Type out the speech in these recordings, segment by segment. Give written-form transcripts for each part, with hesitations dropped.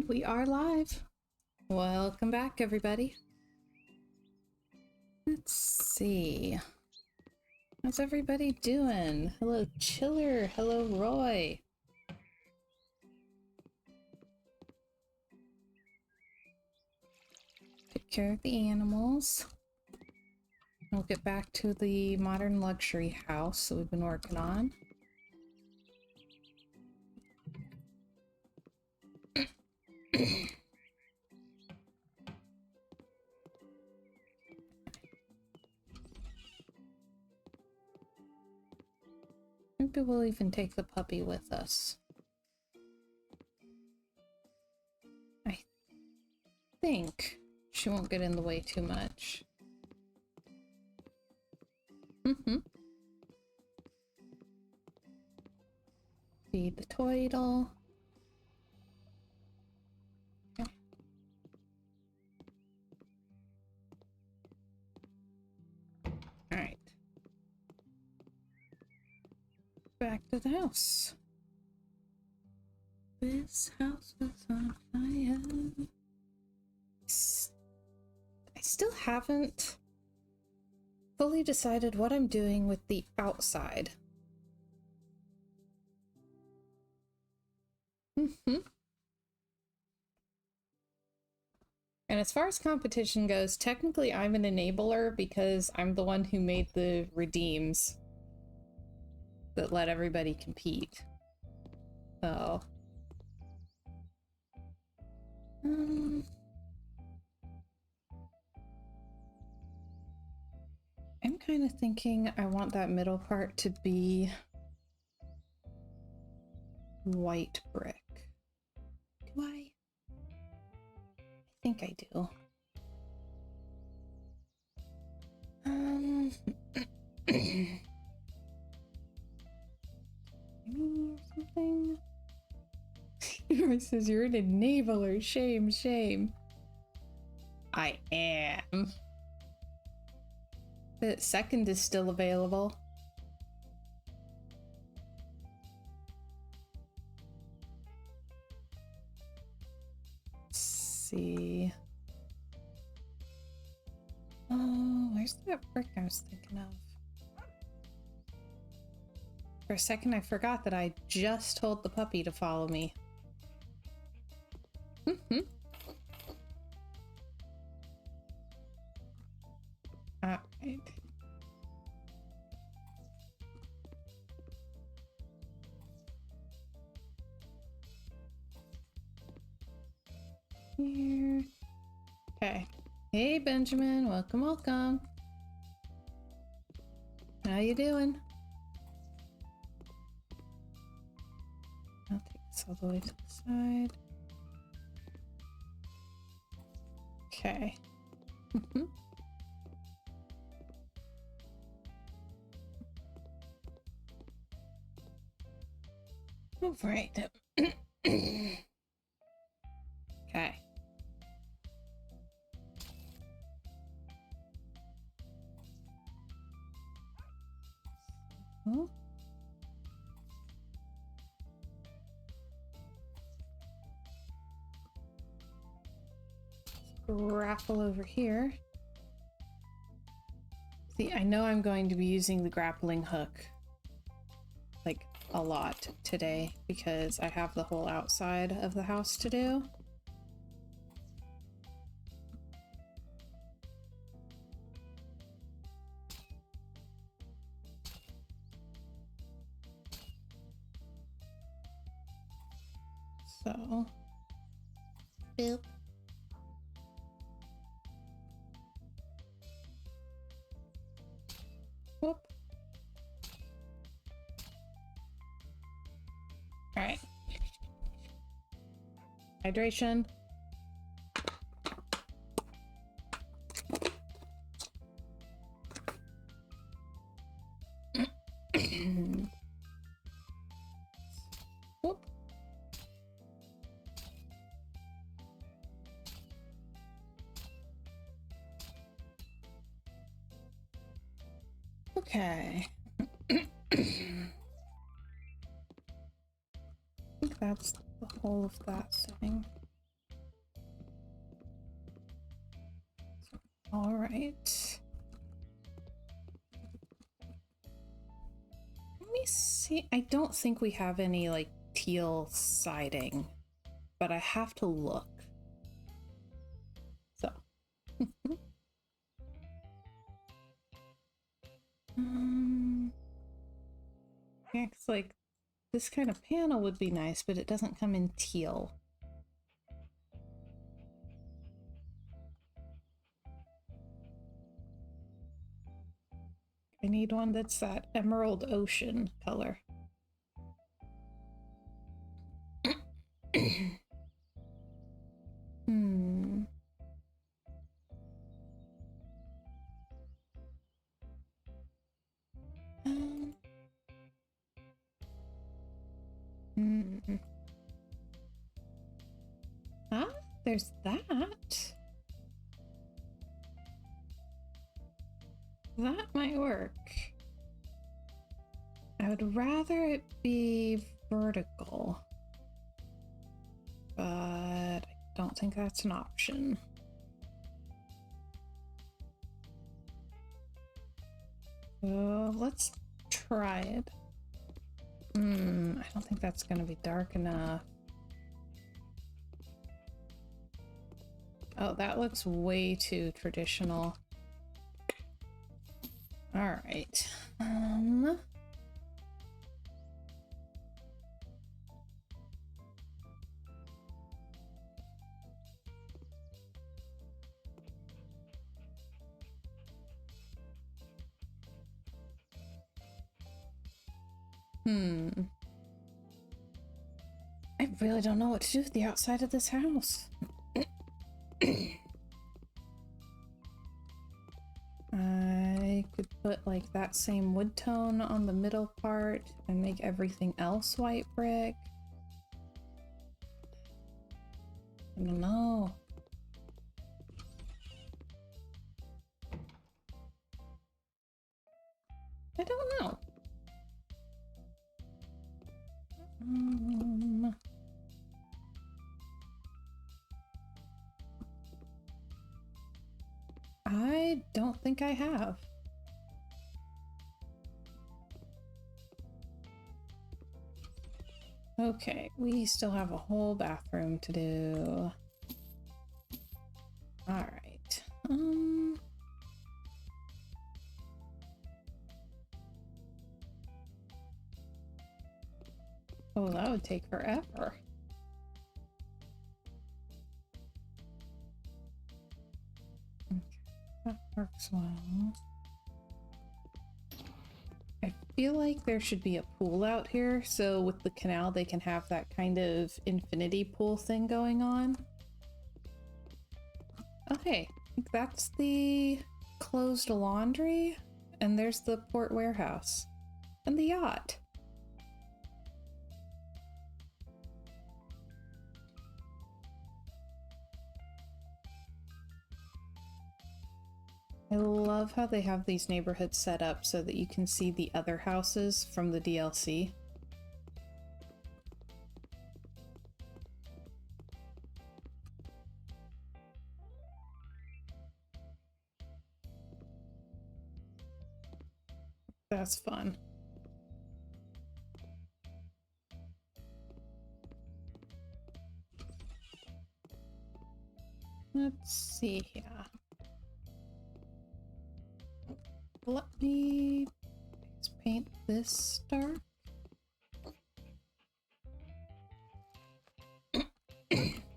We are live. Welcome back, everybody. Let's see. How's everybody doing? Hello, Chiller. Hello, Roy. Take care of the animals. We'll get back to the modern luxury house that we've been working on. Maybe we'll even take the puppy with us. I think she won't get in the way too much. Feed the toidle. Okay. All right. Back to the house. This house is on fire. I still haven't fully decided what I'm doing with the outside. And as far as competition goes, technically I'm an enabler because I'm the one who made the redeems that let everybody compete. So I'm kind of thinking I want that middle part to be white brick. Do I? I think I do. Maybe or something. Roy says you're an enabler. Shame, shame. I am. The second is still available. Let's see. Oh, where's that brick I was thinking of? For a second, I forgot that I just told the puppy to follow me. Alright. Here. Okay. Hey, Benjamin. Welcome, welcome. How you doing? I'll take this all the way to the side. Okay. All right. Okay. So. Grapple over here. See, I know I'm going to be using the grappling hook like a lot today because I have the whole outside of the house to do. So, boop. Whoop. All right. Hydration. Whoop. Okay. I think that's the whole of that thing. All right. Let me see. I don't think we have any like teal siding, but I have to look. So. Yeah, 'cause, like, this kind of panel would be nice, but it doesn't come in teal. I need one that's that emerald ocean color. Hmm. Ah, there's that. That might work. I would rather it be vertical, but I don't think that's an option. So let's try it. I don't think that's going to be dark enough. Oh, that looks way too traditional. All right. I really don't know what to do with the outside of this house. I could put like that same wood tone on the middle part and make everything else white brick. I don't know. I don't know. I don't think I have. Okay, we still have a whole bathroom to do. All right. Oh, that would take forever. Okay, that works well. I feel like there should be a pool out here, so with the canal they can have that kind of infinity pool thing going on. Okay, I think that's the closed laundry, and there's the port warehouse and the yacht. I love how they have these neighborhoods set up so that you can see the other houses from the DLC. That's fun. Let's see here. Let me paint this dark.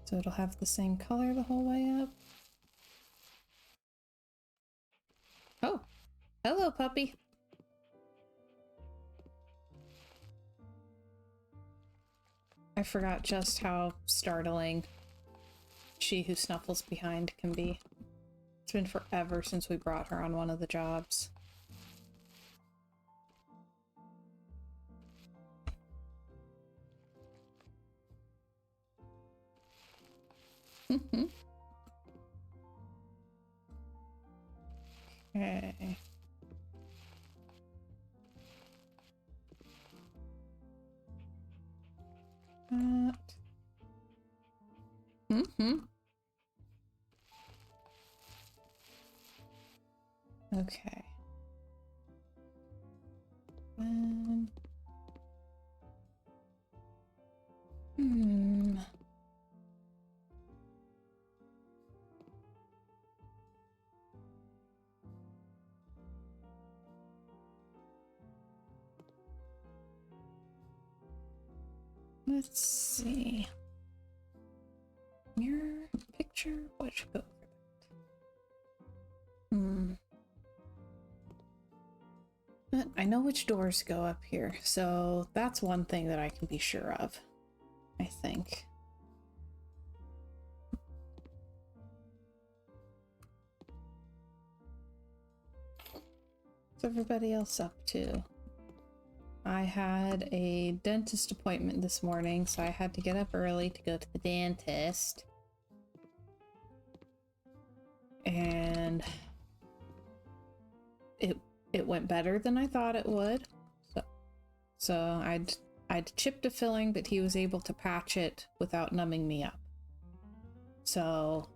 So it'll have the same color the whole way up. Oh, hello, puppy. I forgot just how startling she who snuffles behind can be. It's been forever since we brought her on one of the jobs. Okay. Okay. Hmm. Let's see. Mirror, picture, what should go over that? But I know which doors go up here, so that's one thing that I can be sure of, I think. What's everybody else up to? I had a dentist appointment this morning, so I had to get up early to go to the dentist. And it went better than I thought it would. So I'd chipped a filling, but he was able to patch it without numbing me up. So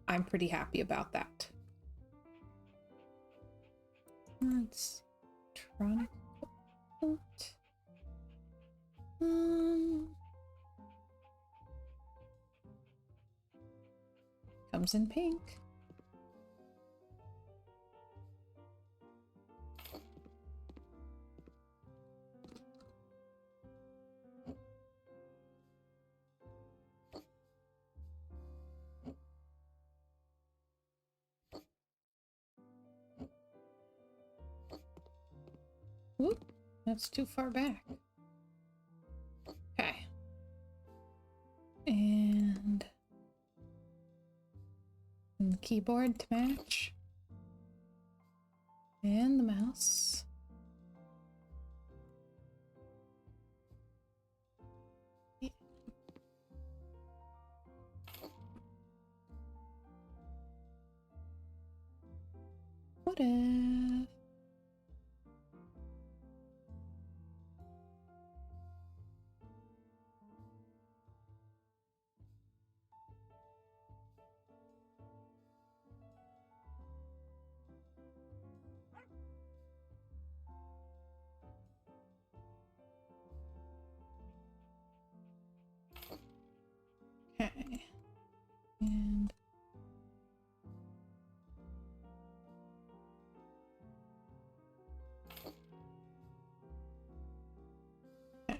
I'm pretty happy about that. Let's try. Comes in pink. Whoop, that's too far back. Okay. And the keyboard to match. And the mouse. Yeah. What if? Okay. And okay.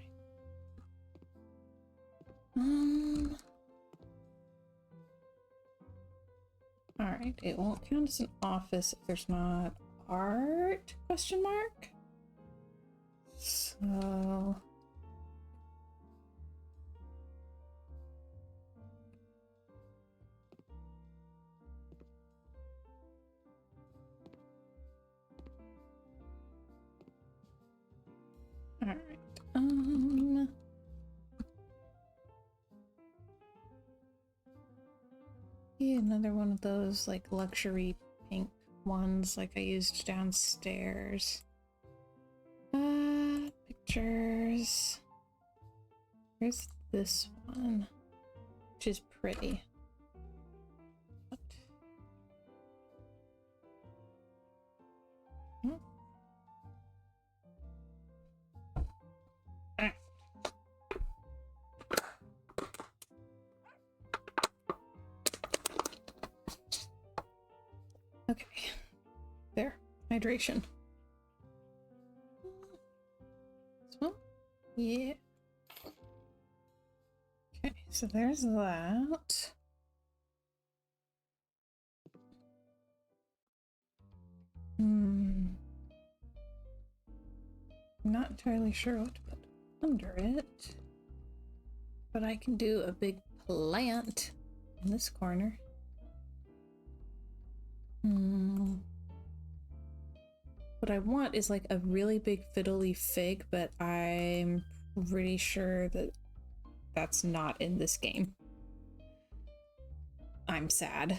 All right, it won't count as an office if there's not art, question mark? So all right. Yeah, another one of those like luxury pink ones like I used downstairs. Pictures. Here's this one, which is pretty. What? Hmm. Ah. Okay, there, hydration. This one? Yeah. Okay, so there's that. I'm not entirely sure what to put under it, but I can do a big plant in this corner. What I want is like a really big fiddly fig, but I'm pretty sure that that's not in this game. I'm sad.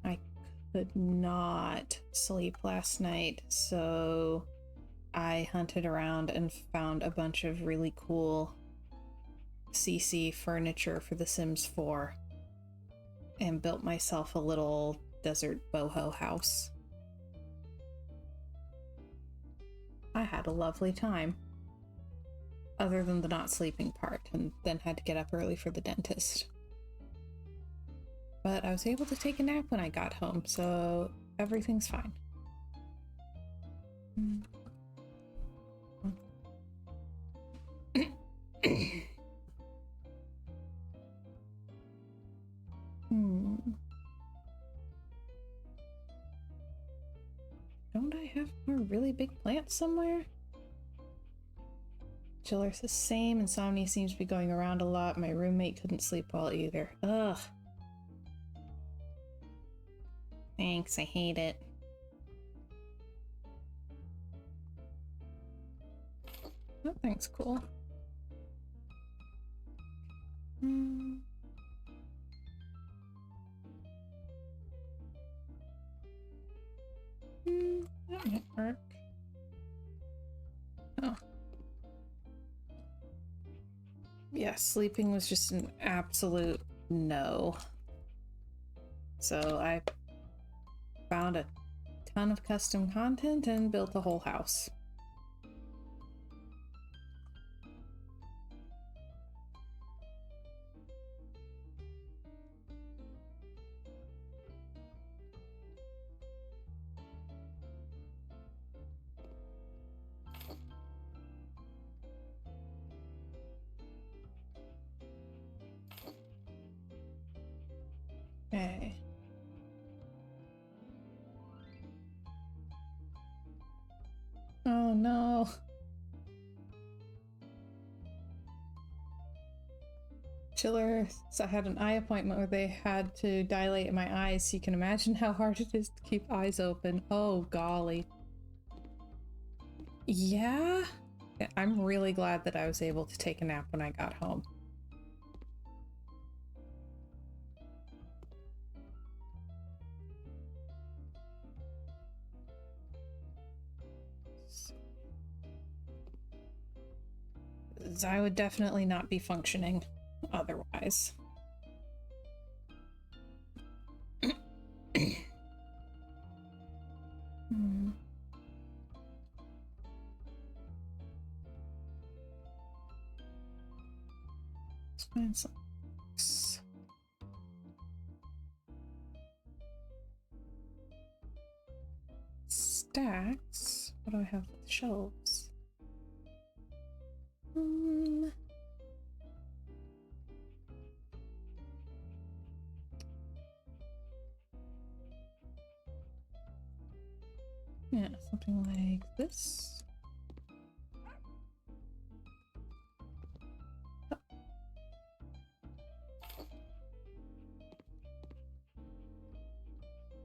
I could not sleep last night, so I hunted around and found a bunch of really cool CC furniture for The Sims 4 and built myself a little desert boho house. I had a lovely time. Other than the not sleeping part, and then had to get up early for the dentist. But I was able to take a nap when I got home, so everything's fine. Don't I have more really big plants somewhere? Chiller says same. Insomnia seems to be going around a lot. My roommate couldn't sleep well either. Ugh. Thanks, I hate it. That thing's cool. That might work. Oh. Yeah, sleeping was just an absolute no. So I found a ton of custom content and built a whole house. Okay. Oh no. Chiller, so I had an eye appointment where they had to dilate my eyes, so you can imagine how hard it is to keep eyes open. Oh golly. Yeah? I'm really glad that I was able to take a nap when I got home. I would definitely not be functioning otherwise. Let's find some stacks. What do I have with the shelves? Yeah, something like this. Oh.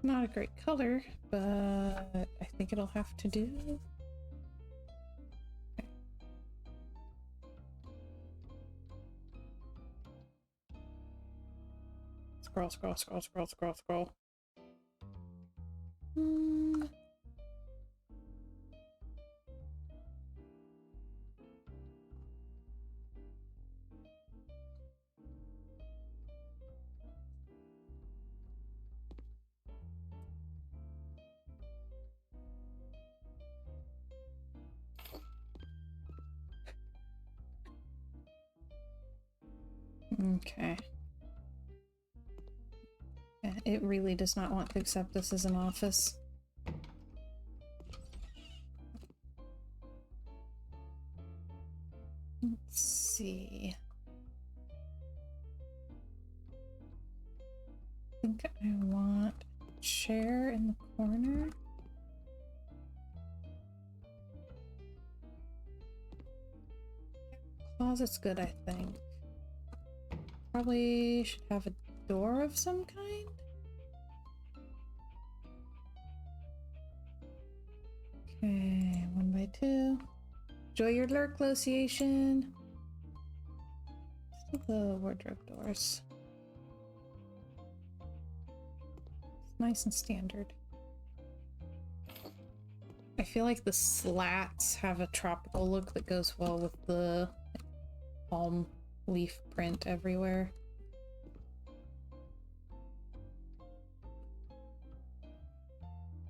Not a great color, but I think it'll have to do. Okay. Scroll, scroll, scroll, scroll, scroll, scroll. Okay. Yeah, it really does not want to accept this as an office. Let's see. I think I want a chair in the corner. Closet's good, I think. Probably should have a door of some kind. Okay, 1x2. Enjoy your lurk, Glaciation. Still the wardrobe doors. It's nice and standard. I feel like the slats have a tropical look that goes well with the palm leaf print everywhere.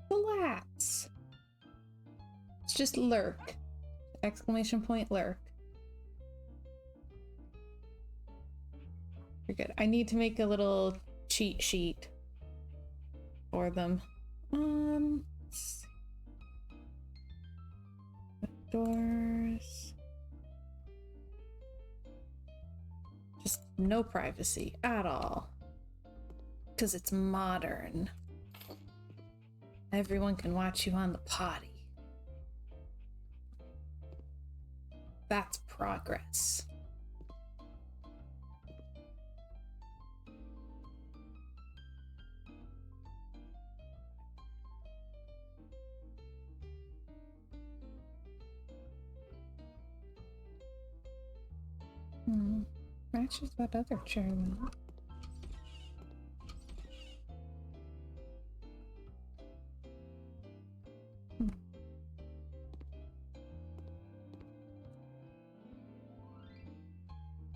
The lats. It's just lurk. Exclamation point lurk. You're good. I need to make a little cheat sheet for them. Let's see. Doors. Just no privacy at all. Because it's modern. Everyone can watch you on the potty. That's progress. Matches that other chair though.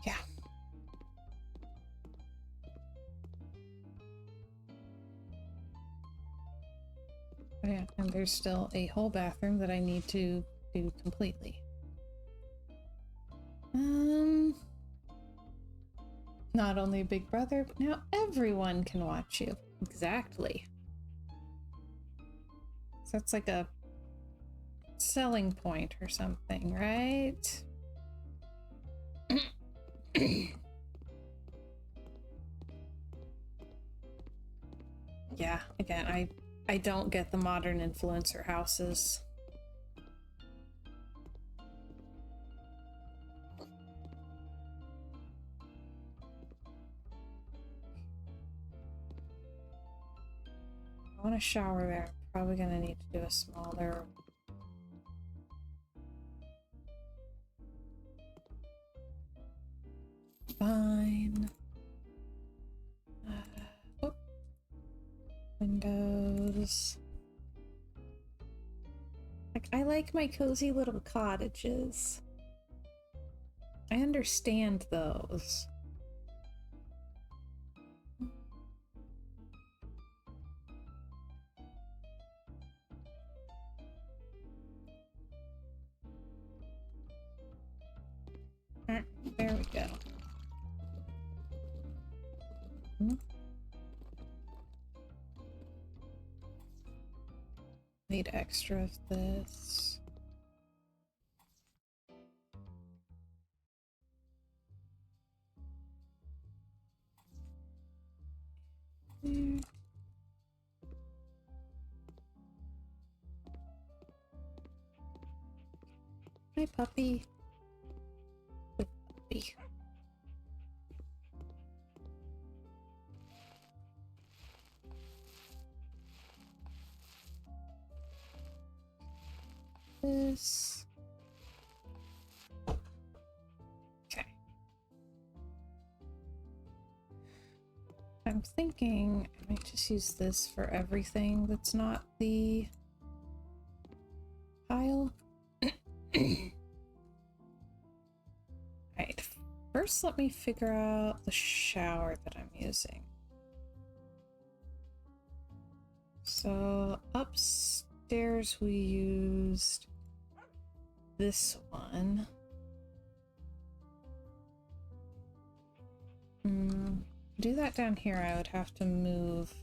Yeah. Oh yeah, and there's still a whole bathroom that I need to do completely. Not only Big Brother, but now everyone can watch you. Exactly. So that's like a selling point or something, right? Yeah, again, I don't get the modern influencer houses. I want to shower there. Probably gonna need to do a smaller. Fine. Oh. Windows. Like, I like my cozy little cottages. I understand those. There we go. Need extra of this. There. Hi, puppy. Good puppy. This. Okay. I'm thinking I might just use this for everything that's not the pile. Alright, first let me figure out the shower that I'm using. So upstairs we used this one. Do that down here, I would have to move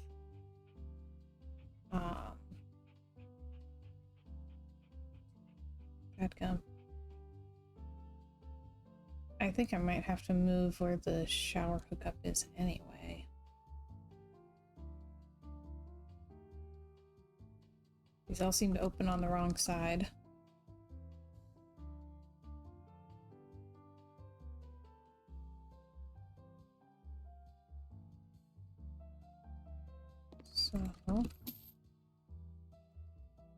Dadgum. I think I might have to move where the shower hookup is anyway. These all seem to open on the wrong side. So,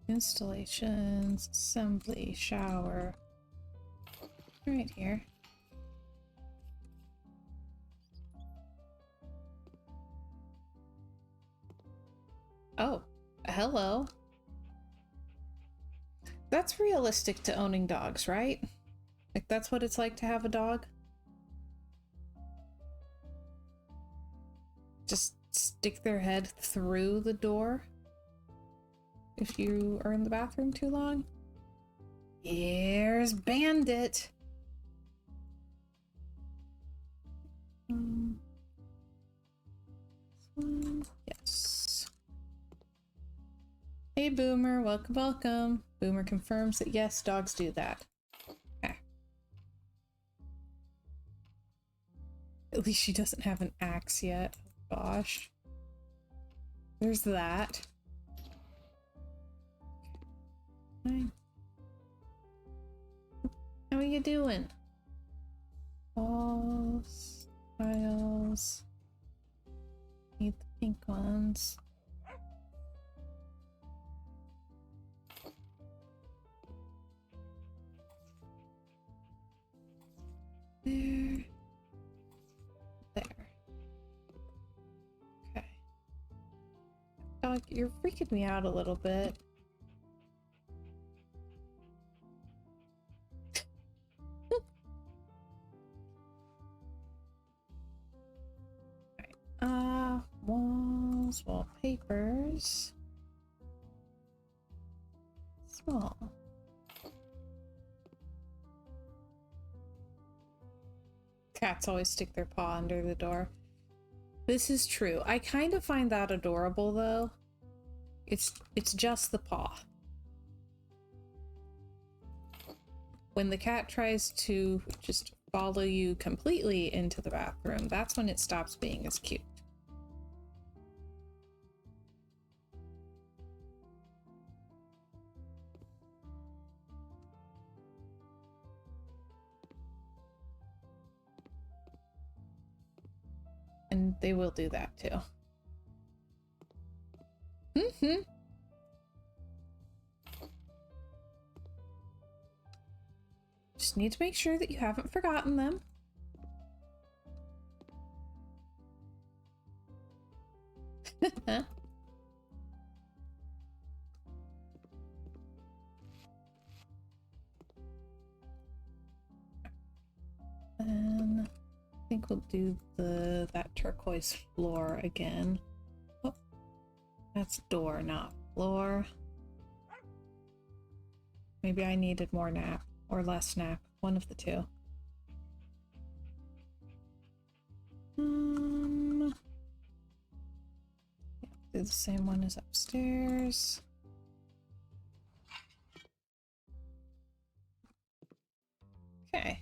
installations, assembly, shower, right here. Oh, hello. That's realistic to owning dogs, right? Like, that's what it's like to have a dog? just stick their head through the door if you are in the bathroom too long. Here's Bandit. Yes. Hey Boomer, welcome, welcome. Boomer confirms that yes, dogs do that. Okay. At least she doesn't have an axe yet. Oh, gosh. There's that. Hi. How are you doing? Balls, tiles. Need the pink ones. There. There. Okay. Dog, you're freaking me out a little bit. Walls, wallpapers. Small. Cats always stick their paw under the door. This is true. I kind of find that adorable though. It's just the paw. When the cat tries to just follow you completely into the bathroom, that's when it stops being as cute. And they will do that too. Mm-hmm. Just need to make sure that you haven't forgotten them. And I think we'll do that turquoise floor again. Oh, that's door, not floor. Maybe I needed more nap or less nap, one of the two. Yeah, do the same one as upstairs. Okay.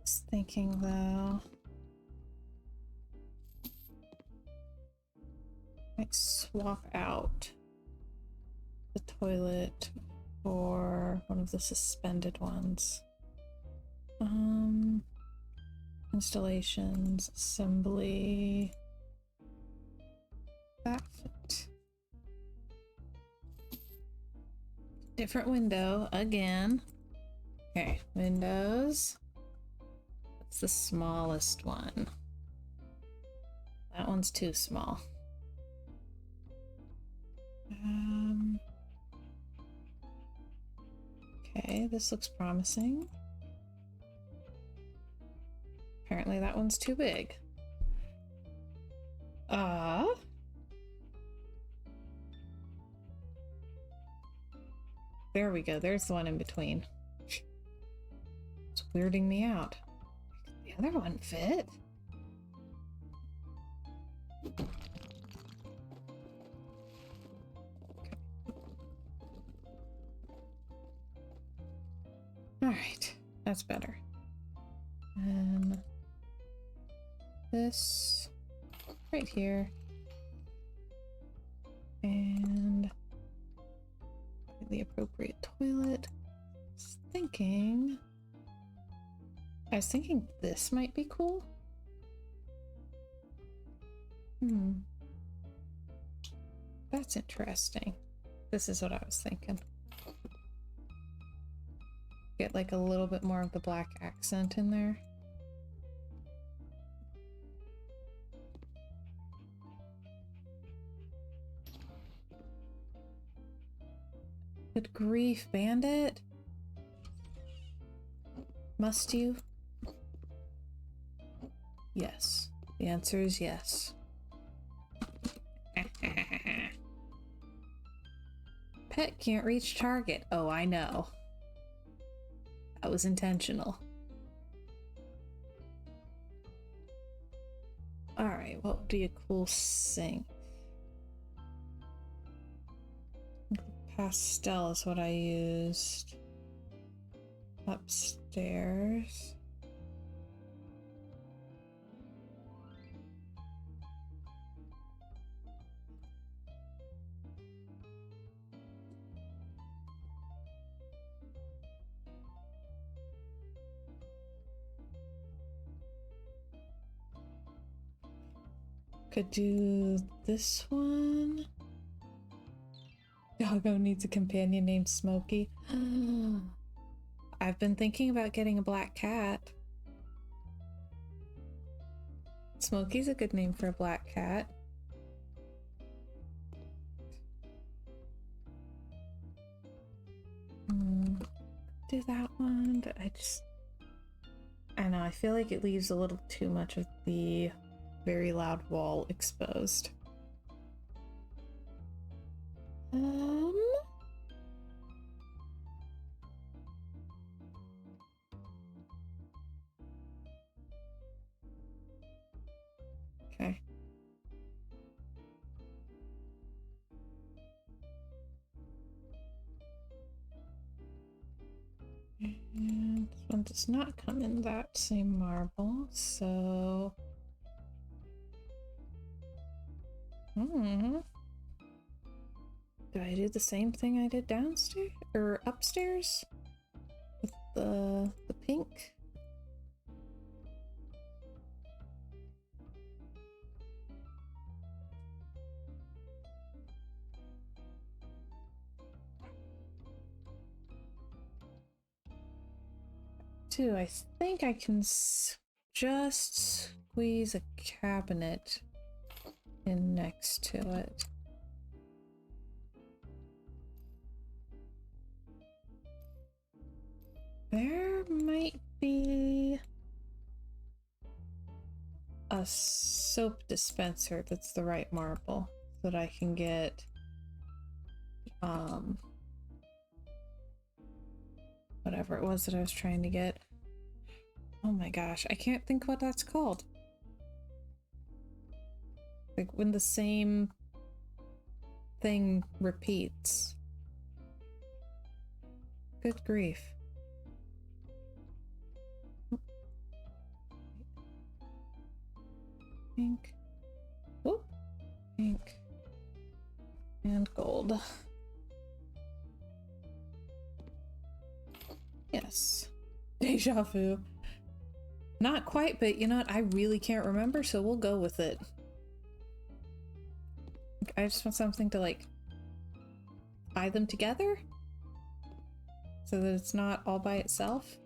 Just thinking though. Might swap out the toilet for one of the suspended ones. Installations, assembly. That fit. Different window again. Okay, windows. What's the smallest one? That one's too small. Okay, this looks promising. Apparently that one's too big. There we go. There's the one in between. It's weirding me out. The other one fit. Alright, that's better. And this right here. And the appropriate toilet. I was thinking this might be cool. That's interesting. This is what I was thinking. Get like a little bit more of the black accent in there. Good grief, Bandit. Must you? Yes. The answer is yes. Pet can't reach target. Oh, I know. That was intentional. Alright, what would be a cool sink? Pastel is what I used. Upstairs. Could do this one. Doggo needs a companion named Smokey. I've been thinking about getting a black cat. Smokey's a good name for a black cat. Do that one, but I know, I feel like it leaves a little too much of the very loud wall exposed. Okay. And this one does not come in that same marble, so... Do I do the same thing I did downstairs? Or upstairs? With the pink? I think I can just squeeze a cabinet in next to it. There might be a soap dispenser that's the right marble so that I can get whatever it was that I was trying to get. Oh my gosh, I can't think what that's called. Like when the same thing repeats. Good grief. Pink. Whoop. Pink. And gold. Yes. Deja vu. Not quite, but you know what? I really can't remember, so we'll go with it. I just want something to, like, tie them together so that it's not all by itself.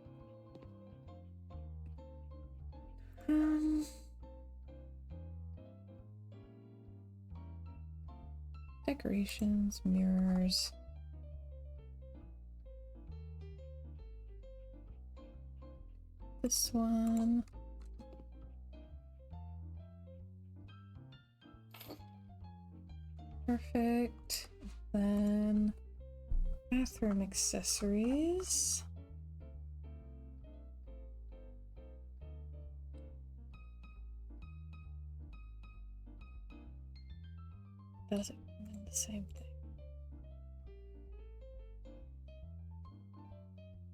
Decorations, mirrors. This one. Perfect. Then bathroom accessories. Doesn't mean the same thing.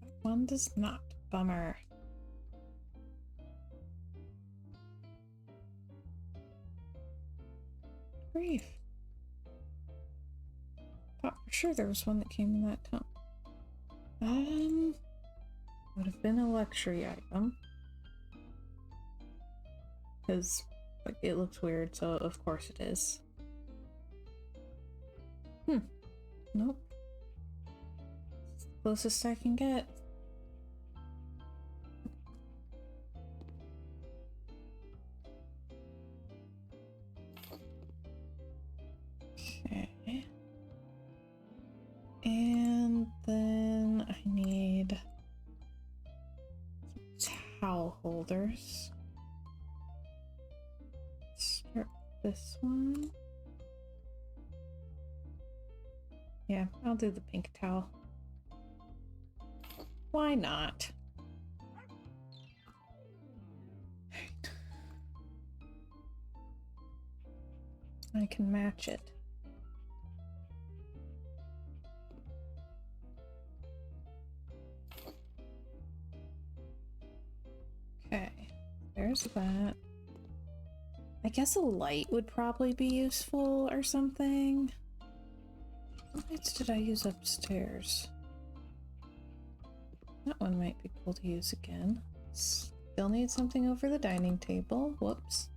That one does not. Bummer. Grief. Thought for sure there was one that came in that tone. Would have been a luxury item. Because, like, it looks weird, so of course it is. Nope. It's the closest I can get. Okay. And then I need some towel holders. this one. Yeah, I'll do the pink towel. Why not? I can match it. Okay, there's that. I guess a light would probably be useful or something. What lights did I use upstairs? That one might be cool to use again. Still need something over the dining table. Whoops.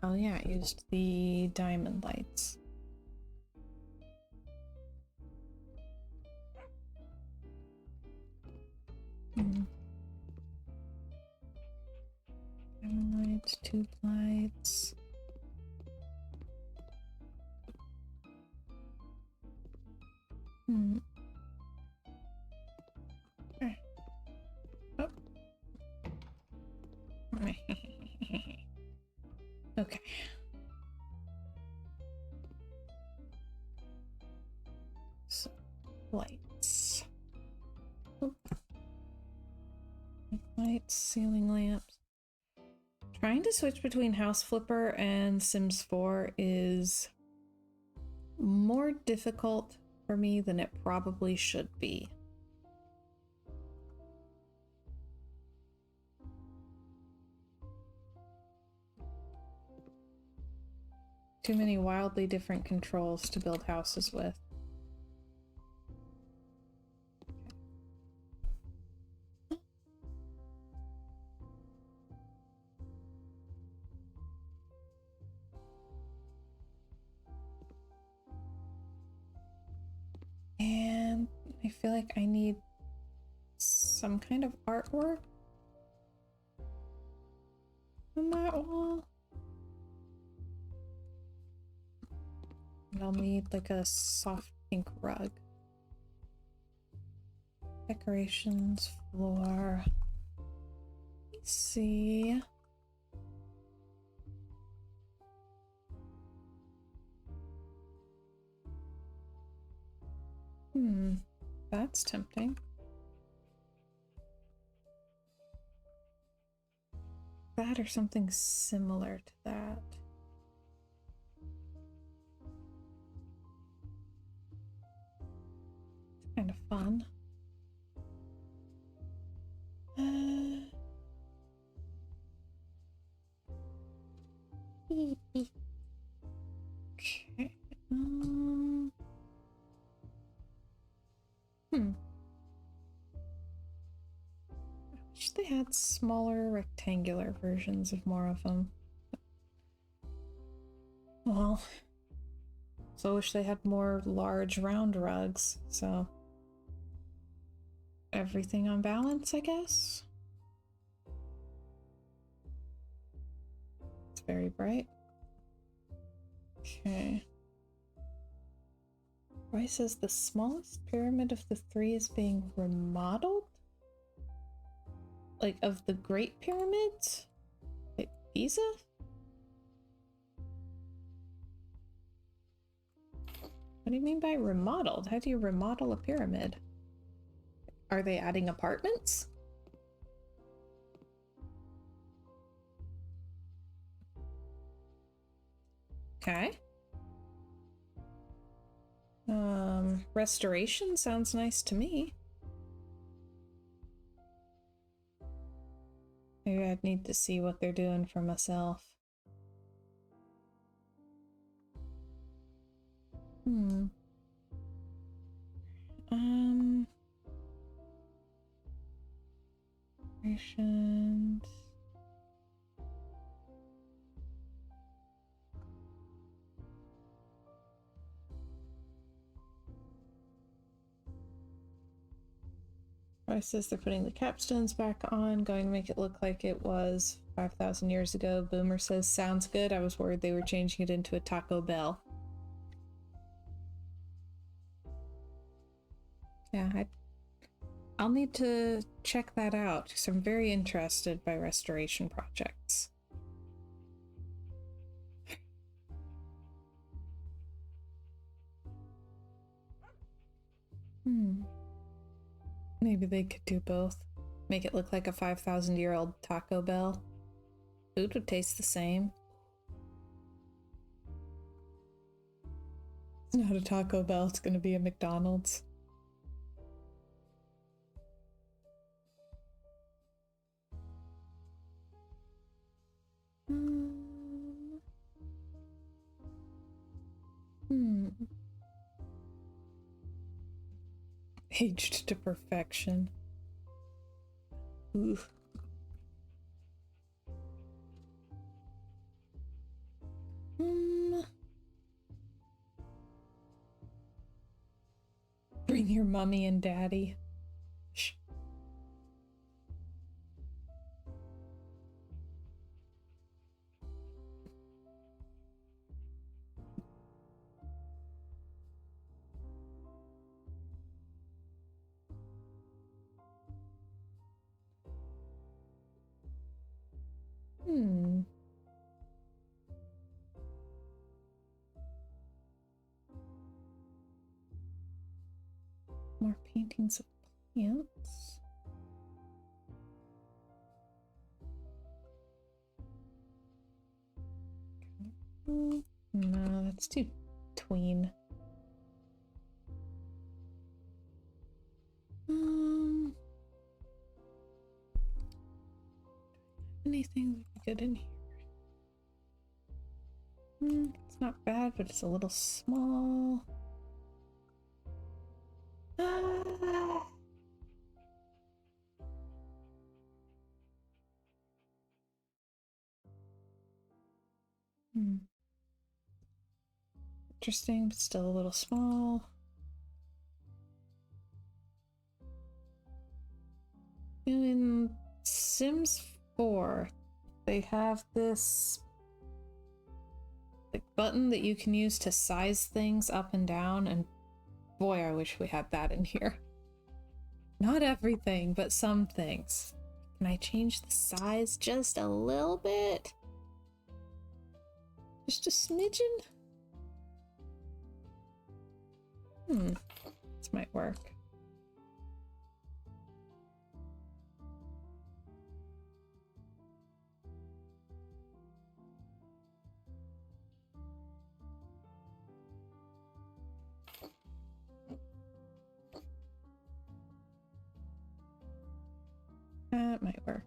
Oh yeah, I used the diamond lights. Diamond lights, tube lights. Oh. Okay. So, lights. Oh. Lights, ceiling lamps. Trying to switch between House Flipper and Sims 4 is more difficult for me than it probably should be. Too many wildly different controls to build houses with. And I feel like I need some kind of artwork on that wall. And I'll need like a soft pink rug. Decorations, floor. Let's see. That's tempting. That or something similar to that. It's kind of fun. Okay. I wish they had smaller rectangular versions of more of them. Well, so I wish they had more large round rugs, so everything on balance, I guess. It's very bright. Okay. Roy says the smallest pyramid of the three is being remodeled? Like, of the Great Pyramids? Like, Giza? What do you mean by remodeled? How do you remodel a pyramid? Are they adding apartments? Okay. Restoration sounds nice to me. Maybe I'd need to see what they're doing for myself. Operations. Roy says they're putting the capstones back on, going to make it look like it was 5,000 years ago. Boomer says, sounds good. I was worried they were changing it into a Taco Bell. Yeah, I'll need to check that out because I'm very interested by restoration projects. Maybe they could do both. Make it look like a 5,000-year-old Taco Bell. Food would taste the same. It's not a Taco Bell, it's gonna be a McDonald's. Aged to perfection. Ooh. Bring your mommy and daddy. Shh. More paintings of plants. No, that's too tween. Anything would be good in here. It's not bad, but it's a little small. Interesting, but still a little small. In Sims 4, they have this button that you can use to size things up and down, and boy, I wish we had that in here. Not everything, but some things. Can I change the size just a little bit? Just a smidgen? This might work. That might work.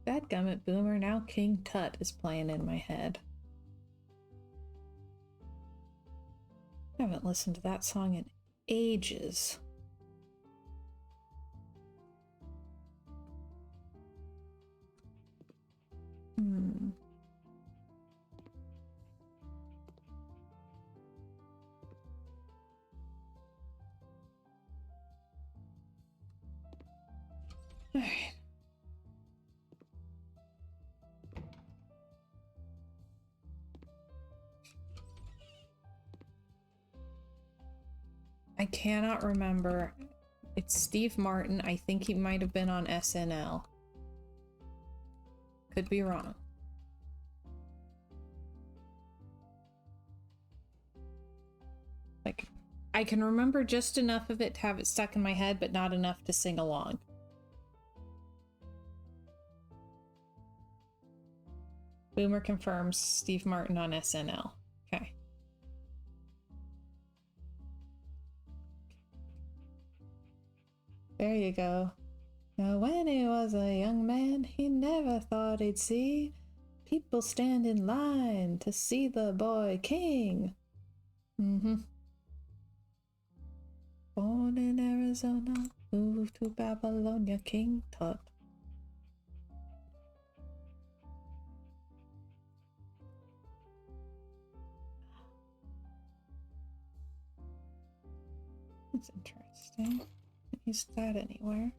Dadgummit Boomer, now King Tut is playing in my head. I haven't listened to that song in ages. All right. I cannot remember. It's Steve Martin. I think he might have been on SNL. Could be wrong. Like, I can remember just enough of it to have it stuck in my head, but not enough to sing along. Boomer confirms Steve Martin on SNL. Okay. There you go. Now when he was a young man, he never thought he'd see people stand in line to see the boy king. Born in Arizona, moved to Babylonia, King Tut. That's interesting. Can't use that anywhere.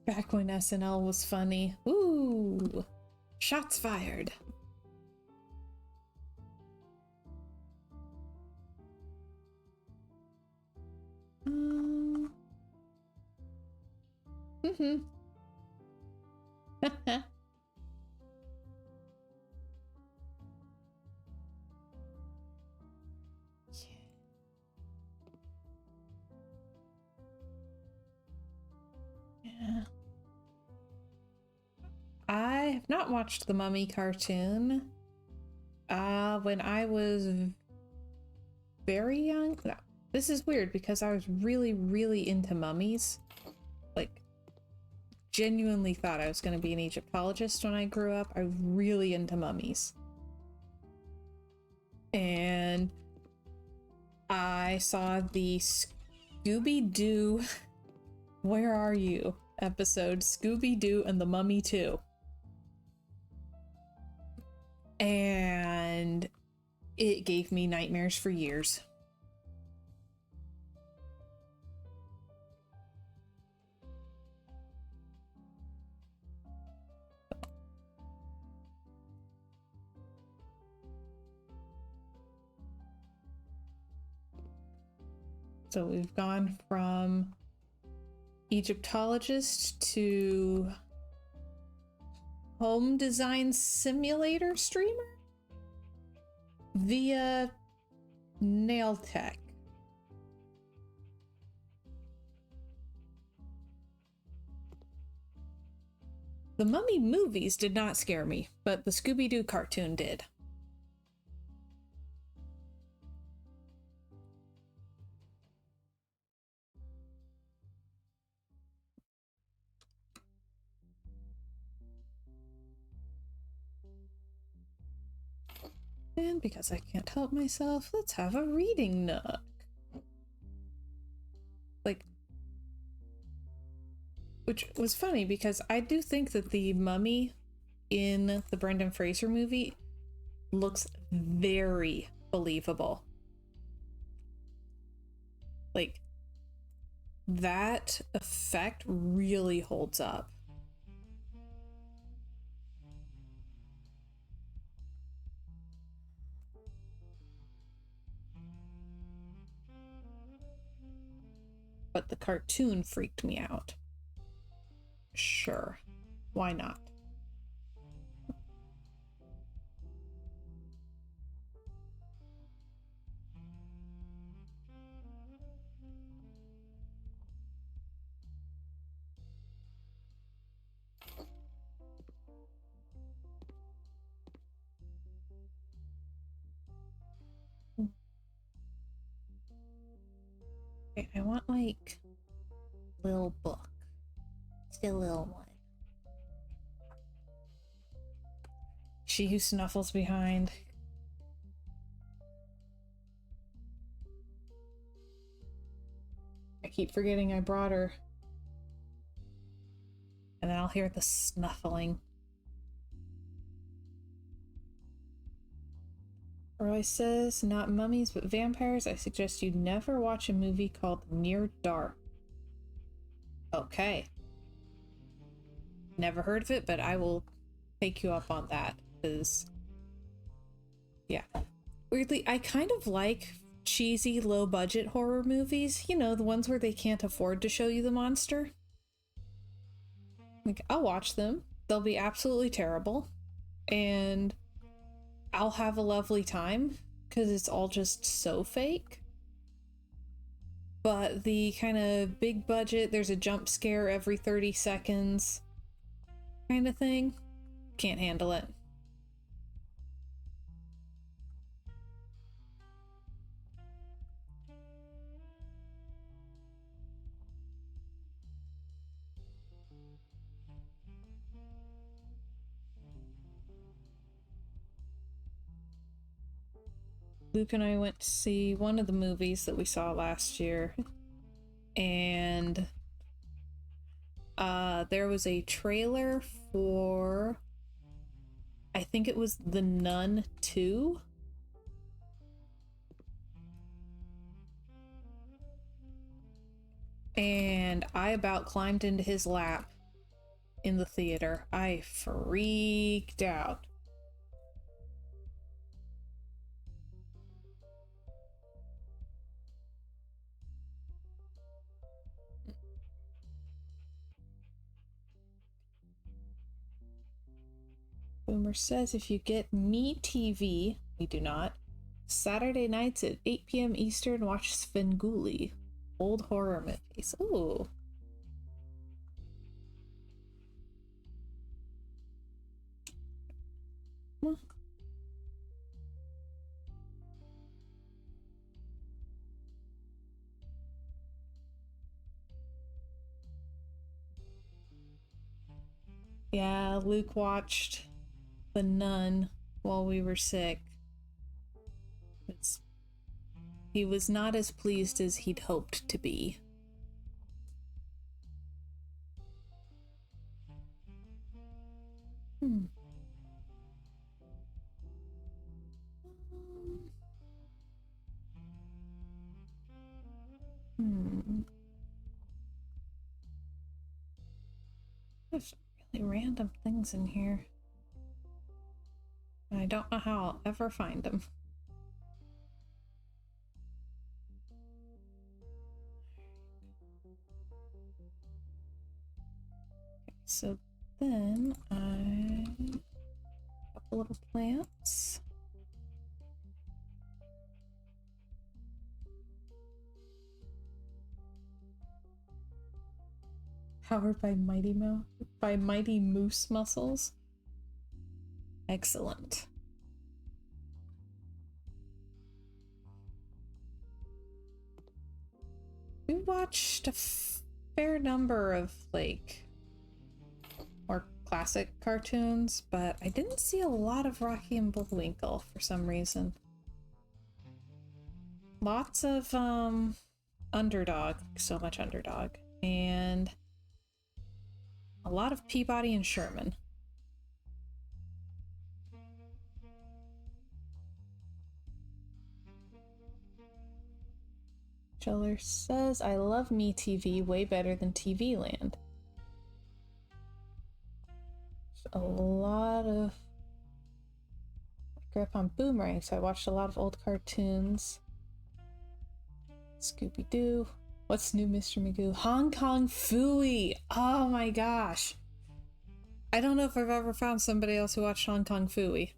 Back when SNL was funny. Ooh, shots fired. Mm-hmm. Yeah. I have not watched the Mummy cartoon. When I was very young. No, this is weird because I was really, really into mummies. Like, genuinely thought I was going to be an Egyptologist when I grew up. I was really into mummies. And I saw the Scooby-Doo Where Are You episode, Scooby-Doo and the Mummy 2. And it gave me nightmares for years. So we've gone from Egyptologist to home design simulator streamer via nail tech. The Mummy movies did not scare me, but the Scooby-Doo cartoon did. And because I can't help myself, let's have a reading nook. Like, which was funny because I do think that the mummy in the Brendan Fraser movie looks very believable. Like, that effect really holds up. But the cartoon freaked me out. Sure, why not? Okay, I want like little book. Still a little one. She who snuffles behind. I keep forgetting I brought her. And then I'll hear the snuffling. Roy says, not mummies, but vampires. I suggest you never watch a movie called Near Dark. Okay. Never heard of it, but I will take you up on that, because, yeah. Weirdly, I kind of like cheesy, low-budget horror movies. You know, the ones where they can't afford to show you the monster. Like, I'll watch them. They'll be absolutely terrible. And I'll have a lovely time, because it's all just so fake. But the kind of big budget, there's a jump scare every 30 seconds kind of thing, can't handle it. Luke and I went to see one of the movies that we saw last year, and there was a trailer for, I think it was The Nun 2. And I about climbed into his lap in the theater. I freaked out. Boomer says if you get Me TV, we do not, Saturday nights at 8 p.m. Eastern, watch Svengoolie, old horror movies. Ooh. Yeah, Luke watched The Nun while we were sick. He was not as pleased as he'd hoped to be. Hmm. There's really random things in here. I don't know how I'll ever find them. Okay, so then a couple little plants. Powered by Mighty Moose muscles. Excellent. We watched a fair number of like more classic cartoons, but I didn't see a lot of Rocky and Bullwinkle for some reason. Lots of Underdog, so much Underdog, and a lot of Peabody and Sherman. Cheller says, I love Me TV way better than TV Land. A lot of grew up on Boomerang, so I watched a lot of old cartoons. Scooby-Doo. What's new, Mr. Magoo? Hong Kong Phooey! Oh my gosh! I don't know if I've ever found somebody else who watched Hong Kong Phooey.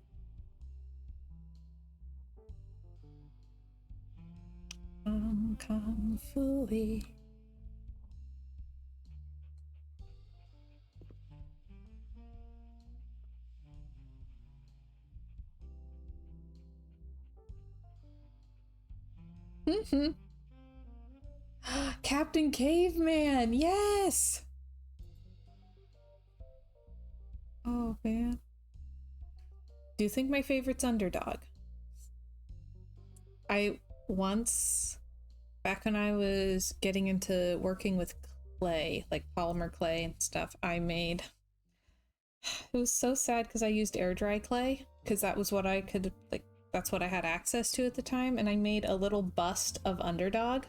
Hong Kong Phooey. Captain Caveman! Yes! Oh man. Do you think my favorite's Underdog? I once, back when I was getting into working with clay, like polymer clay and stuff, I made, it was so sad because I used air dry clay because that was what I could, like, that's what I had access to at the time, and I made a little bust of Underdog.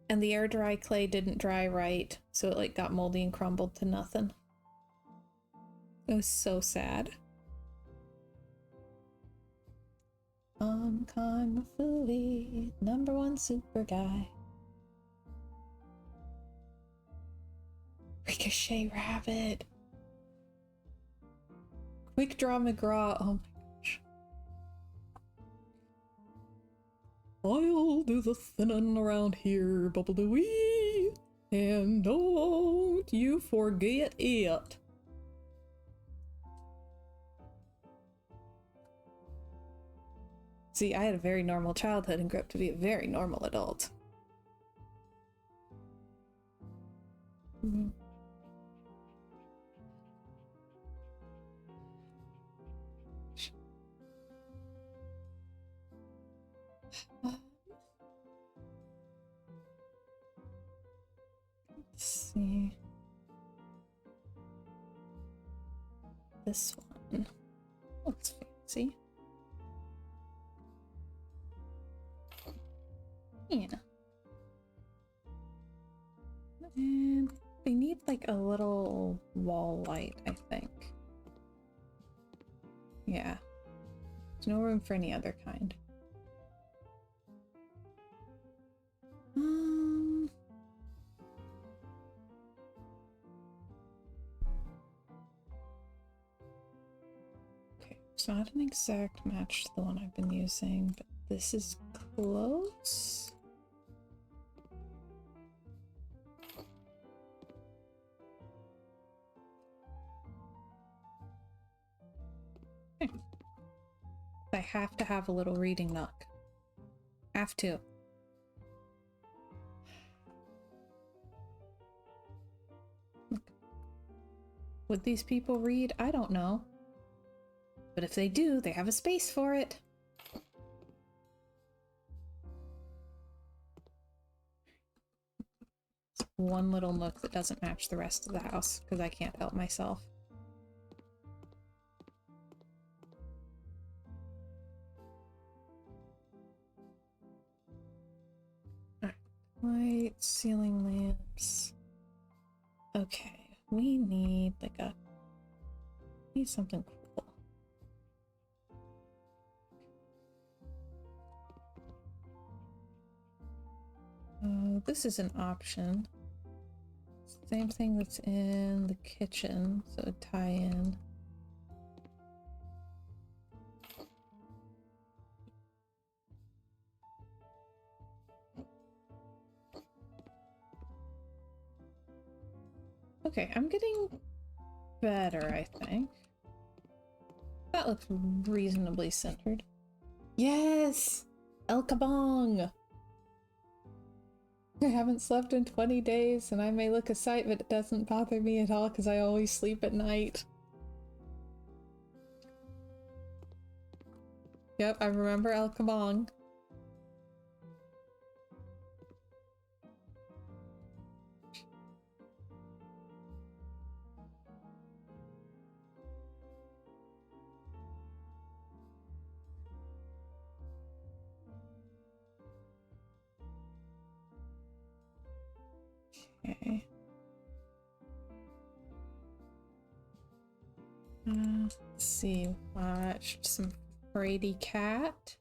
And the air dry clay didn't dry right, so it like got moldy and crumbled to nothing. It was so sad. Hong Kong Phooey, #1 super guy. Ricochet Rabbit. Quick Draw McGraw. Oh my gosh. I'll do the thinning around here, bubble doo-wee. And don't you forget it. See, I had a very normal childhood and grew up to be a very normal adult. Let's see. This one looks fancy. Yeah. And They need like a little wall light, I think. Yeah. There's no room for any other kind. Okay, it's not an exact match to the one I've been using, but this is close. Okay. I have to have a little reading nook. Have to. Look. Would these people read? I don't know. But if they do, they have a space for it. It's one little nook that doesn't match the rest of the house because I can't help myself. Light, ceiling lamps. Okay, we need like need something cool. This is an option. Same thing that's in the kitchen, so tie in. Okay, I'm getting better, I think. That looks reasonably centered. Yes! El Kabong! I haven't slept in 20 days, and I may look a sight, but it doesn't bother me at all because I always sleep at night. Yep, I remember El Kabong. Okay. Let's see. Watched some Brady Cat.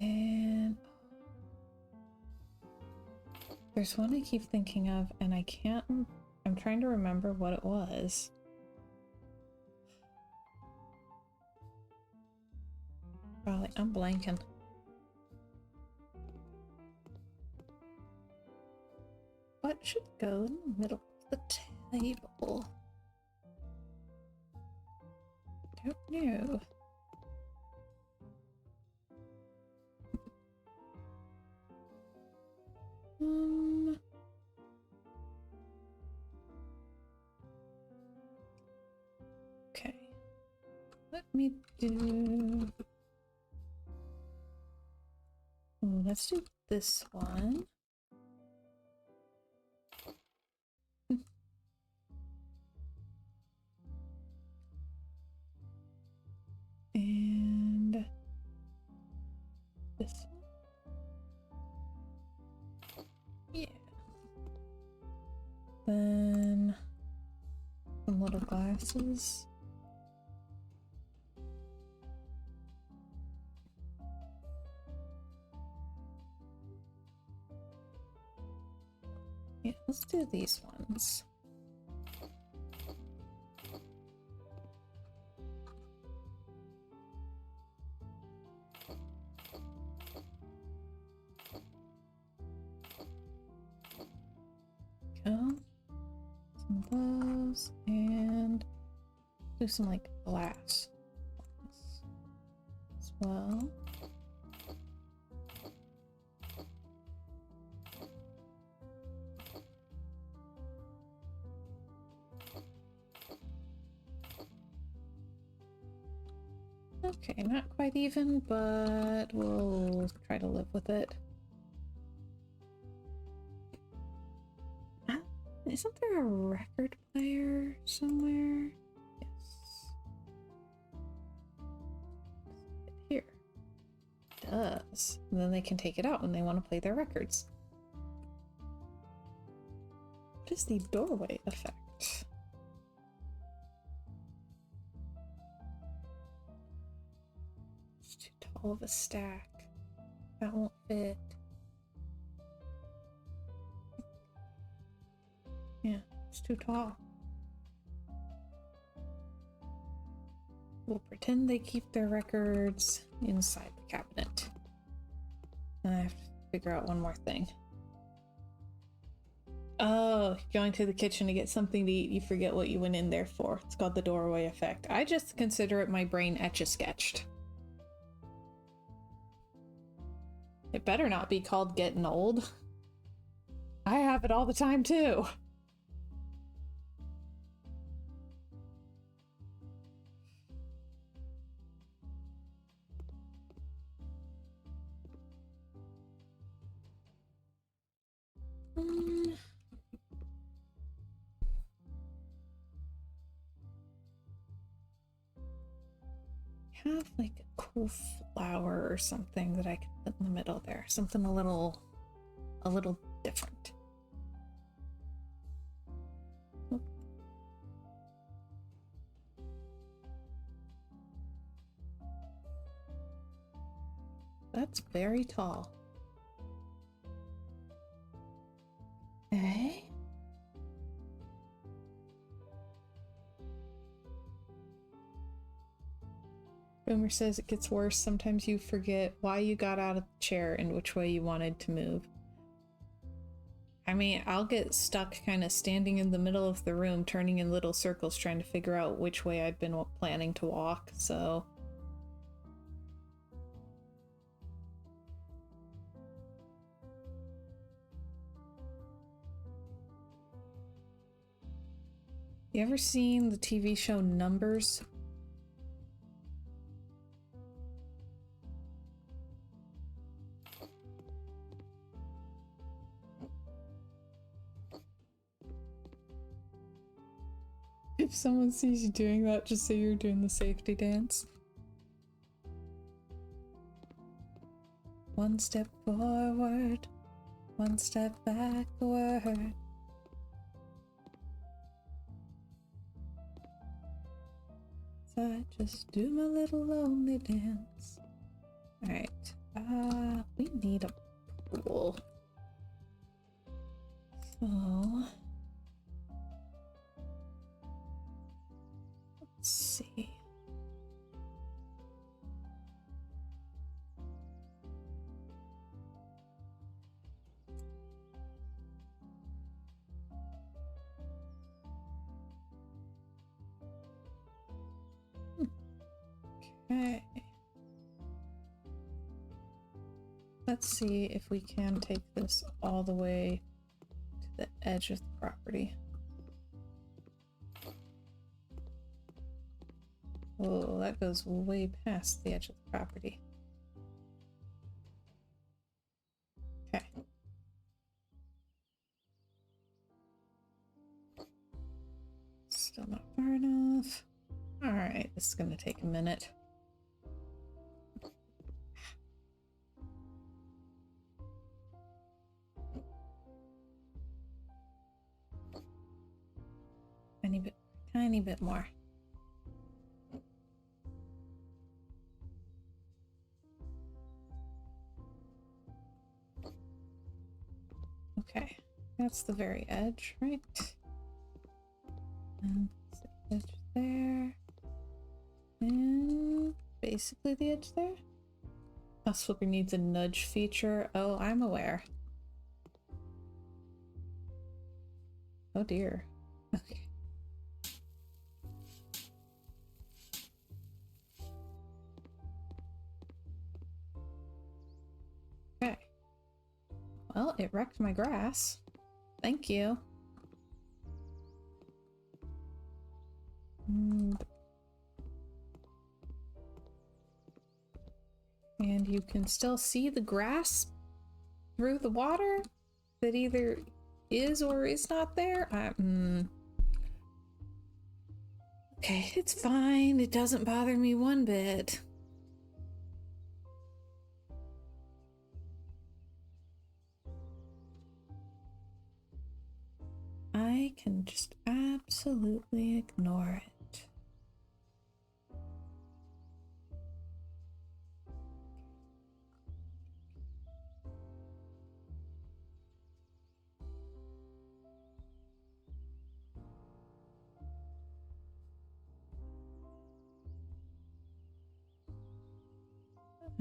And there's one I keep thinking of, and I can't. I'm trying to remember what it was. Probably. I'm blanking. What should go in the middle of the table? Don't know. Okay. Let me do... Ooh, let's do this one. And this one. Yeah. Then some little glasses. Yeah, let's do these ones. Go. Some gloves and do some like glass as well. Okay, not quite even, but we'll try to live with it. Isn't there a record player somewhere? Yes. Here. It does. And then they can take it out when they want to play their records. What is the doorway effect? It's too tall of a stack. That won't fit. Yeah, it's too tall. We'll pretend they keep their records inside the cabinet. And I have to figure out one more thing. Oh, going to the kitchen to get something to eat, you forget what you went in there for. It's called the doorway effect. I just consider it my brain etch-a-sketched. It better not be called getting old. I have it all the time too. Have like a cool flower or something that I can put in the middle there. Something a little different. Oop. That's very tall. Okay. Boomer says it gets worse. Sometimes you forget why you got out of the chair and which way you wanted to move. I mean, I'll get stuck kind of standing in the middle of the room, turning in little circles, trying to figure out which way I'd been planning to walk, so... You ever seen the TV show Numbers? If someone sees you doing that, just say you're doing the safety dance. One step forward, one step backward. So I just do my little lonely dance. Alright, we need a pool. So... let's see. Okay. Let's see if we can take this all the way to the edge of the property. Oh, that goes way past the edge of the property. Okay. Still not far enough. Alright, this is gonna take a minute. Tiny bit more. Okay, that's the very edge, right? And the edge there. And basically the edge there. House flipper needs a nudge feature. Oh, I'm aware. Oh dear. Okay. Okay. Well, it wrecked my grass. Thank you. And you can still see the grass through the water that either is or is not there. Okay, it's fine. It doesn't bother me one bit. I can just absolutely ignore it.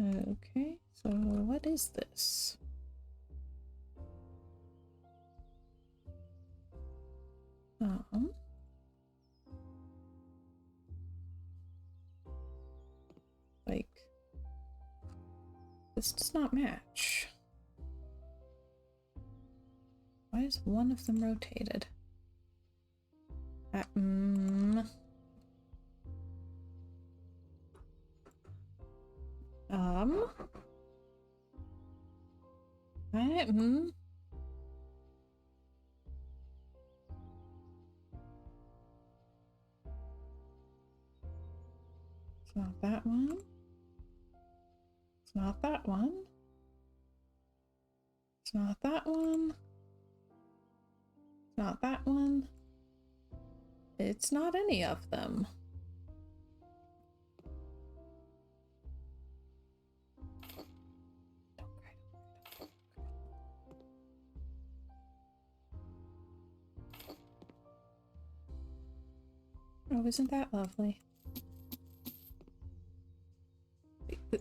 Okay, so what is this? Like, this does not match. Why is one of them rotated? It's not that one. It's not that one. It's not that one. It's not that one. It's not any of them. Oh, isn't that lovely? Okay.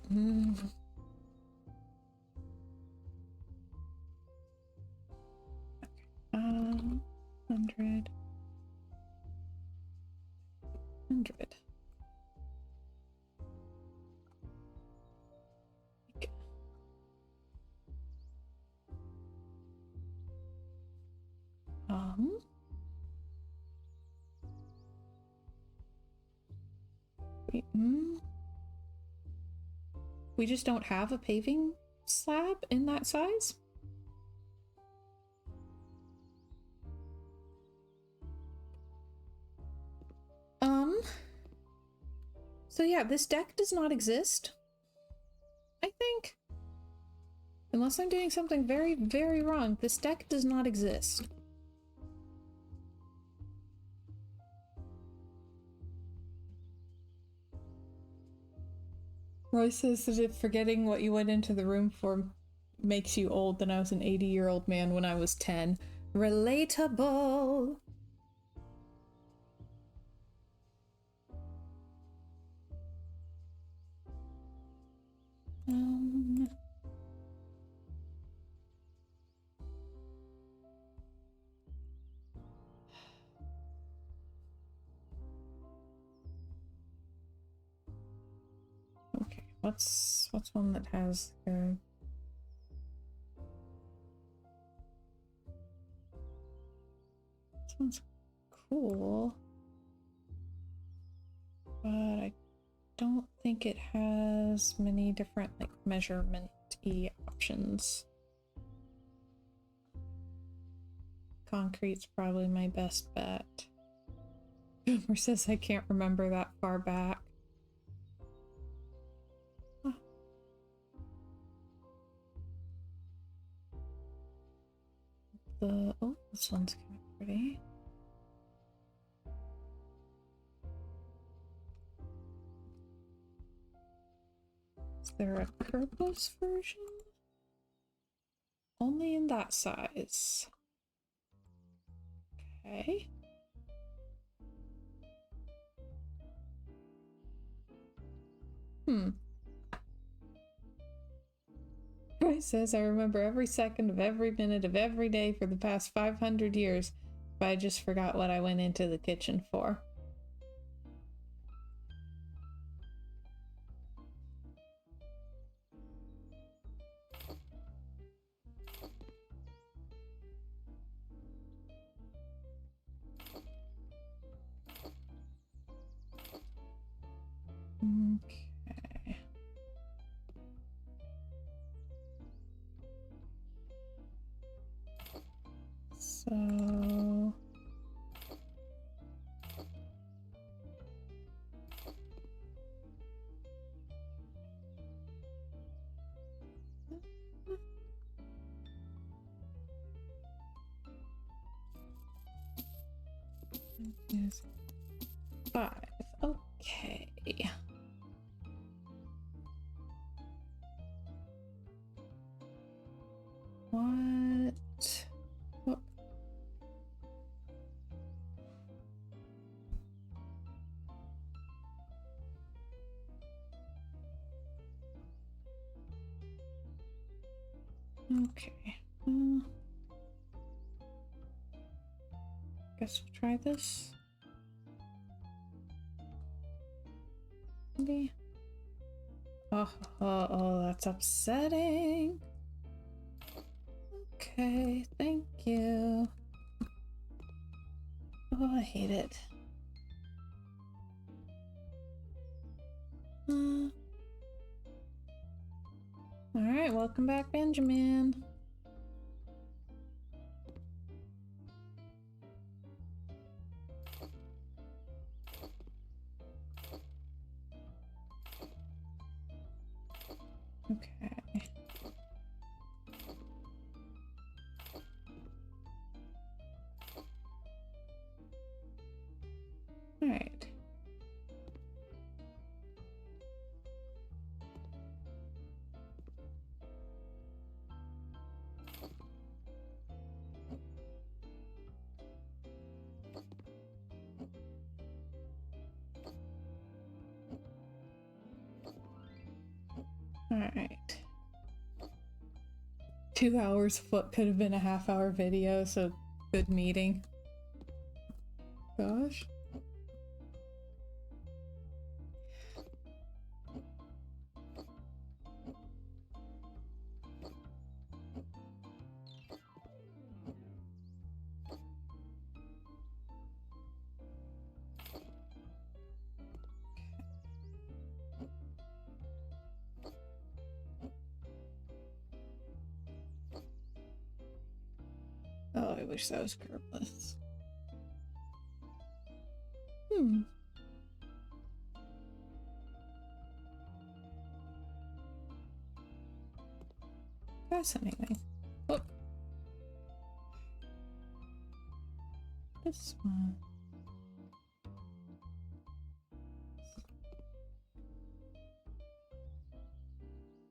100. Wait, we just don't have a paving slab in that size? So yeah, this deck does not exist, I think. Unless I'm doing something very, very wrong, this deck does not exist. Roy says that if forgetting what you went into the room for makes you old, then I was an 80-year-old man when I was 10. Relatable! Okay, what's one that has this one's cool, but I don't think it has many different like measurement-y options. Concrete's probably my best bet. Boomer says I can't remember that far back. Oh, this one's kind of pretty. Is there a curbless version? Only in that size. Okay. Roy says I remember every second of every minute of every day for the past 500 years, but I just forgot what I went into the kitchen for. Okay. So... is 5. Okay. What? What? Okay. Guess we'll try this. Maybe. Oh, that's upsetting. Okay, thank you. Oh, I hate it. Alright, welcome back, Benjamin. Okay. Alright. Alright. 2 hours of what could have been a half-hour video, so good meeting. Gosh. Oh, I wish that was curveless. Fascinating. Oh. This one.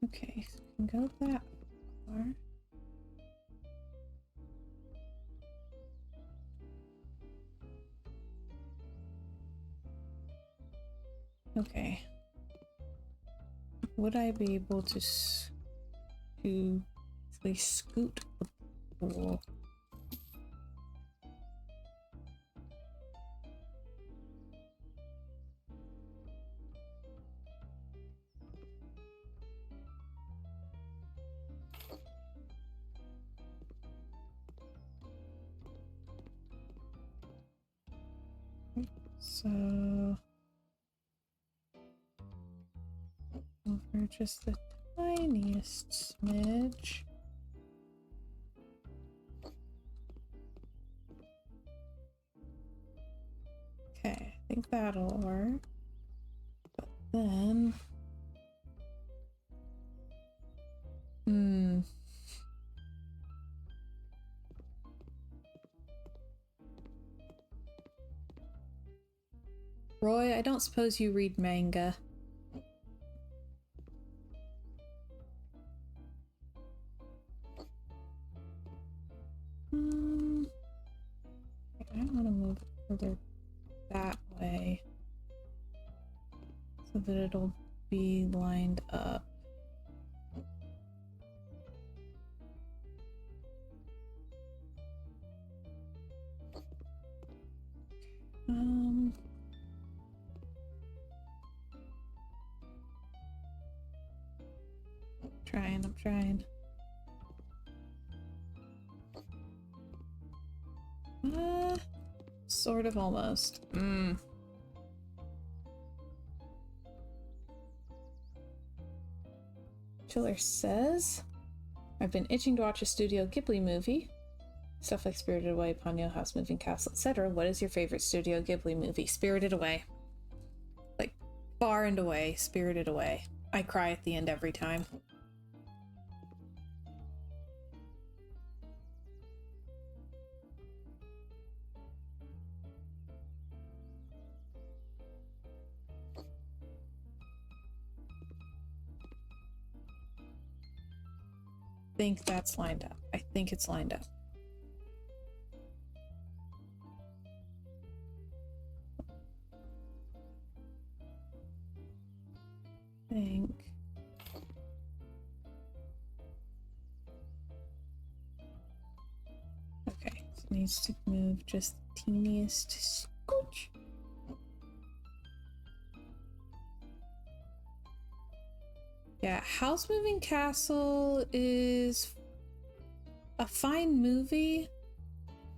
Okay, so we can go that far. Okay. Would I be able to basically scoot the pool? So over just the tiniest smidge. Okay, I think that'll work. But then Roy, I don't suppose you read manga. I don't want to move further that way so that it'll be lined up. I'm trying. Sort of, almost. Chiller says, I've been itching to watch a Studio Ghibli movie. Stuff like Spirited Away, Ponyo House, Moving Castle, etc. What is your favorite Studio Ghibli movie? Spirited Away. Like, far and away, Spirited Away. I cry at the end every time. think that's lined up. I think it's lined up. I think. Okay, so it needs to move just the teeniest scooch. Yeah, House Moving Castle is a fine movie.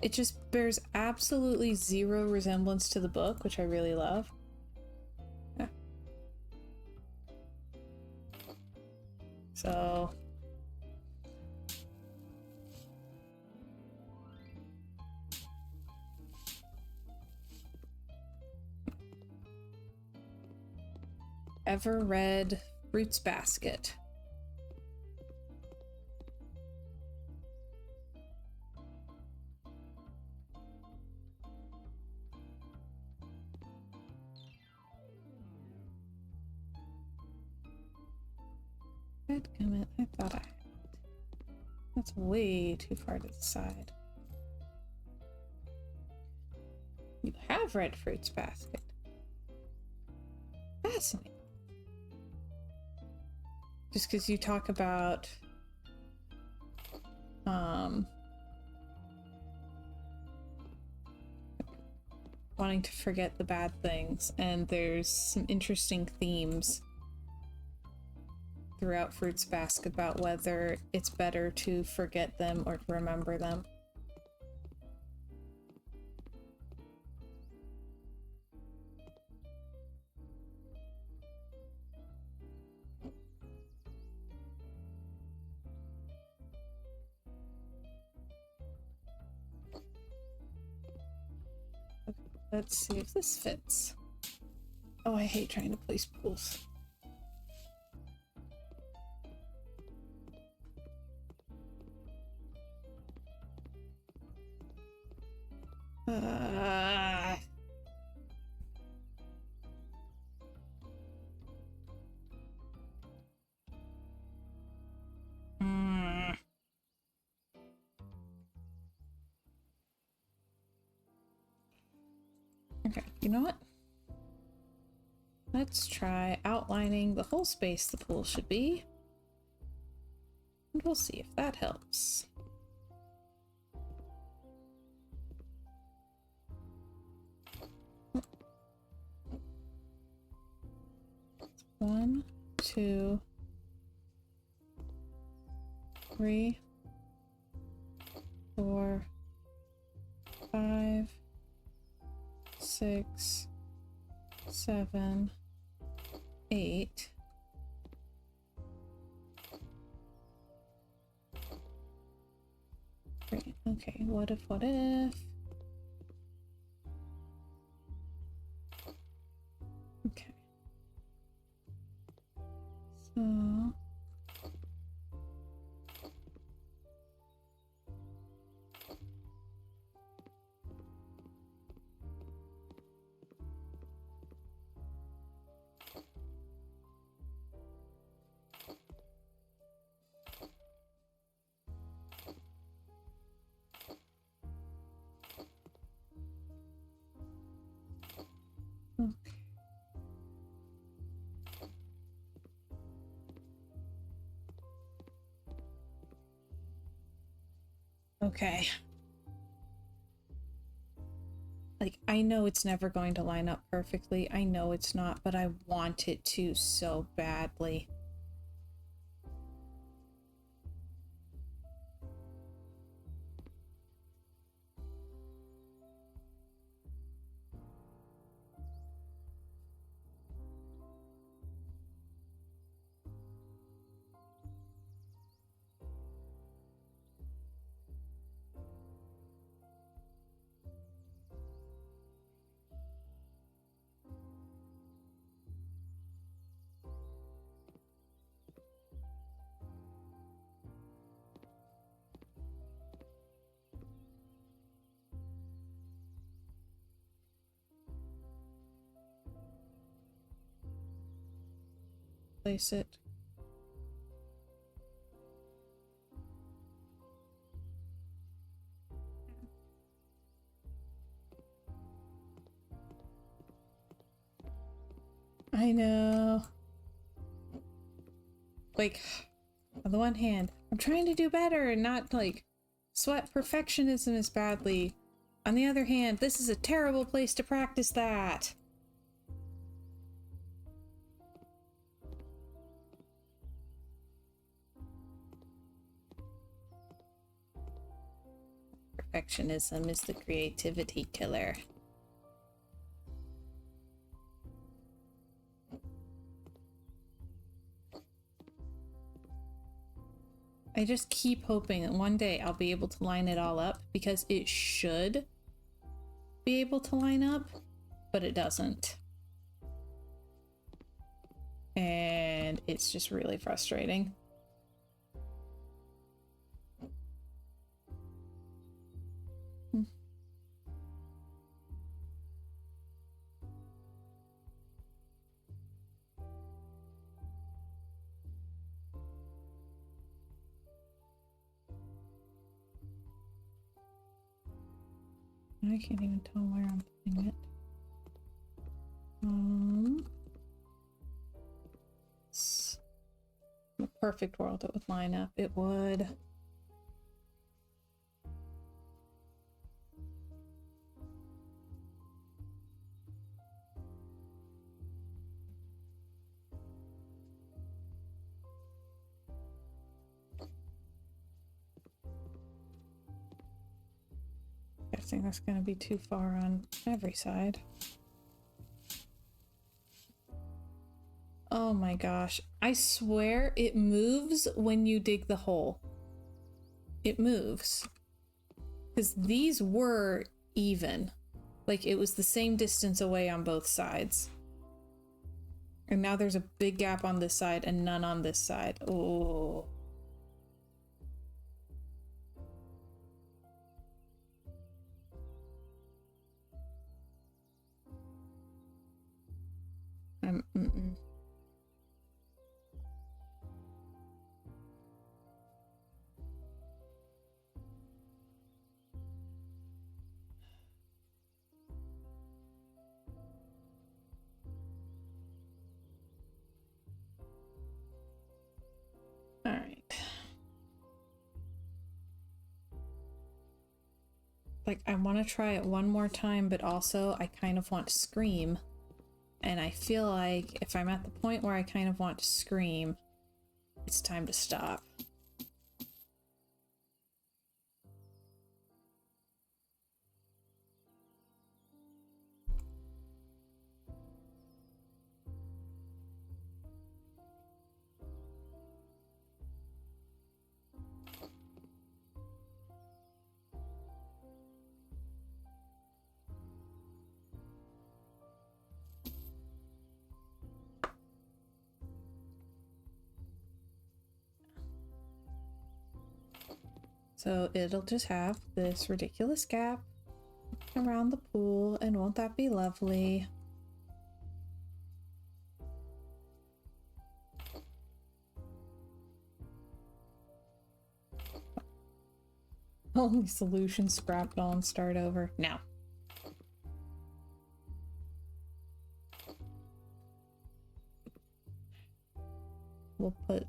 It just bears absolutely zero resemblance to the book, which I really love. Yeah. So... Ever read Fruits Basket? Dadgummit, I thought I had. That's way too far to the side. You have read Fruits Basket. Fascinating. Just because you talk about wanting to forget the bad things, and there's some interesting themes throughout Fruits Basket about whether it's better to forget them or to remember them. Let's see if this fits. Oh, I hate trying to place pools. Okay, you know what? Let's try outlining the whole space the pool should be. And we'll see if that helps. One, two, three, 4, 5, 6, 7, 8. Great. Okay, what if? Okay. So... Okay. Like, I know it's never going to line up perfectly. I know it's not, but I want it to so badly. Place it. Like, on the one hand, I'm trying to do better and not, like, sweat perfectionism as badly. On the other hand, this is a terrible place to practice that. Perfectionism is the creativity killer. I just keep hoping that one day I'll be able to line it all up, because it should be able to line up, but it doesn't. And it's just really frustrating. I can't even tell where I'm putting it. In a perfect world, it would line up. It would. Guessing that's going to be too far on every side. Oh my gosh. I swear it moves when you dig the hole. It moves. Because these were even. Like, it was the same distance away on both sides. And now there's a big gap on this side and none on this side. Oh. All right. Like, I want to try it one more time, but also I kind of want to scream. And I feel like if I'm at the point where I kind of want to scream, it's time to stop. So it'll just have this ridiculous gap around the pool, and won't that be lovely? Only solution, scrap it all and start over. No. We'll put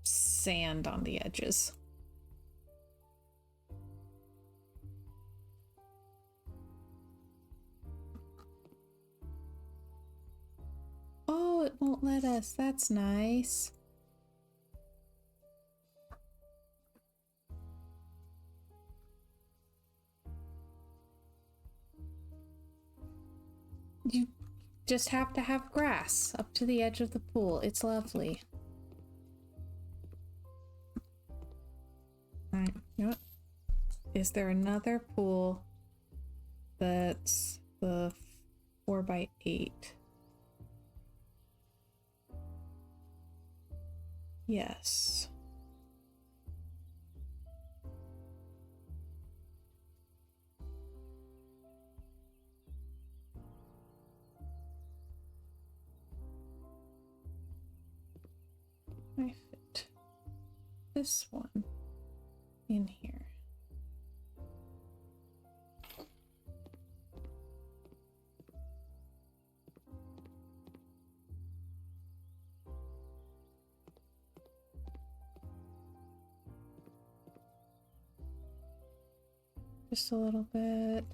sand on the edges. Oh, it won't let us. That's nice. You just have to have grass up to the edge of the pool. It's lovely. Alright, you know what? Is there another pool that's the 4x8? Yes. I fit this one in here. Just a little bit.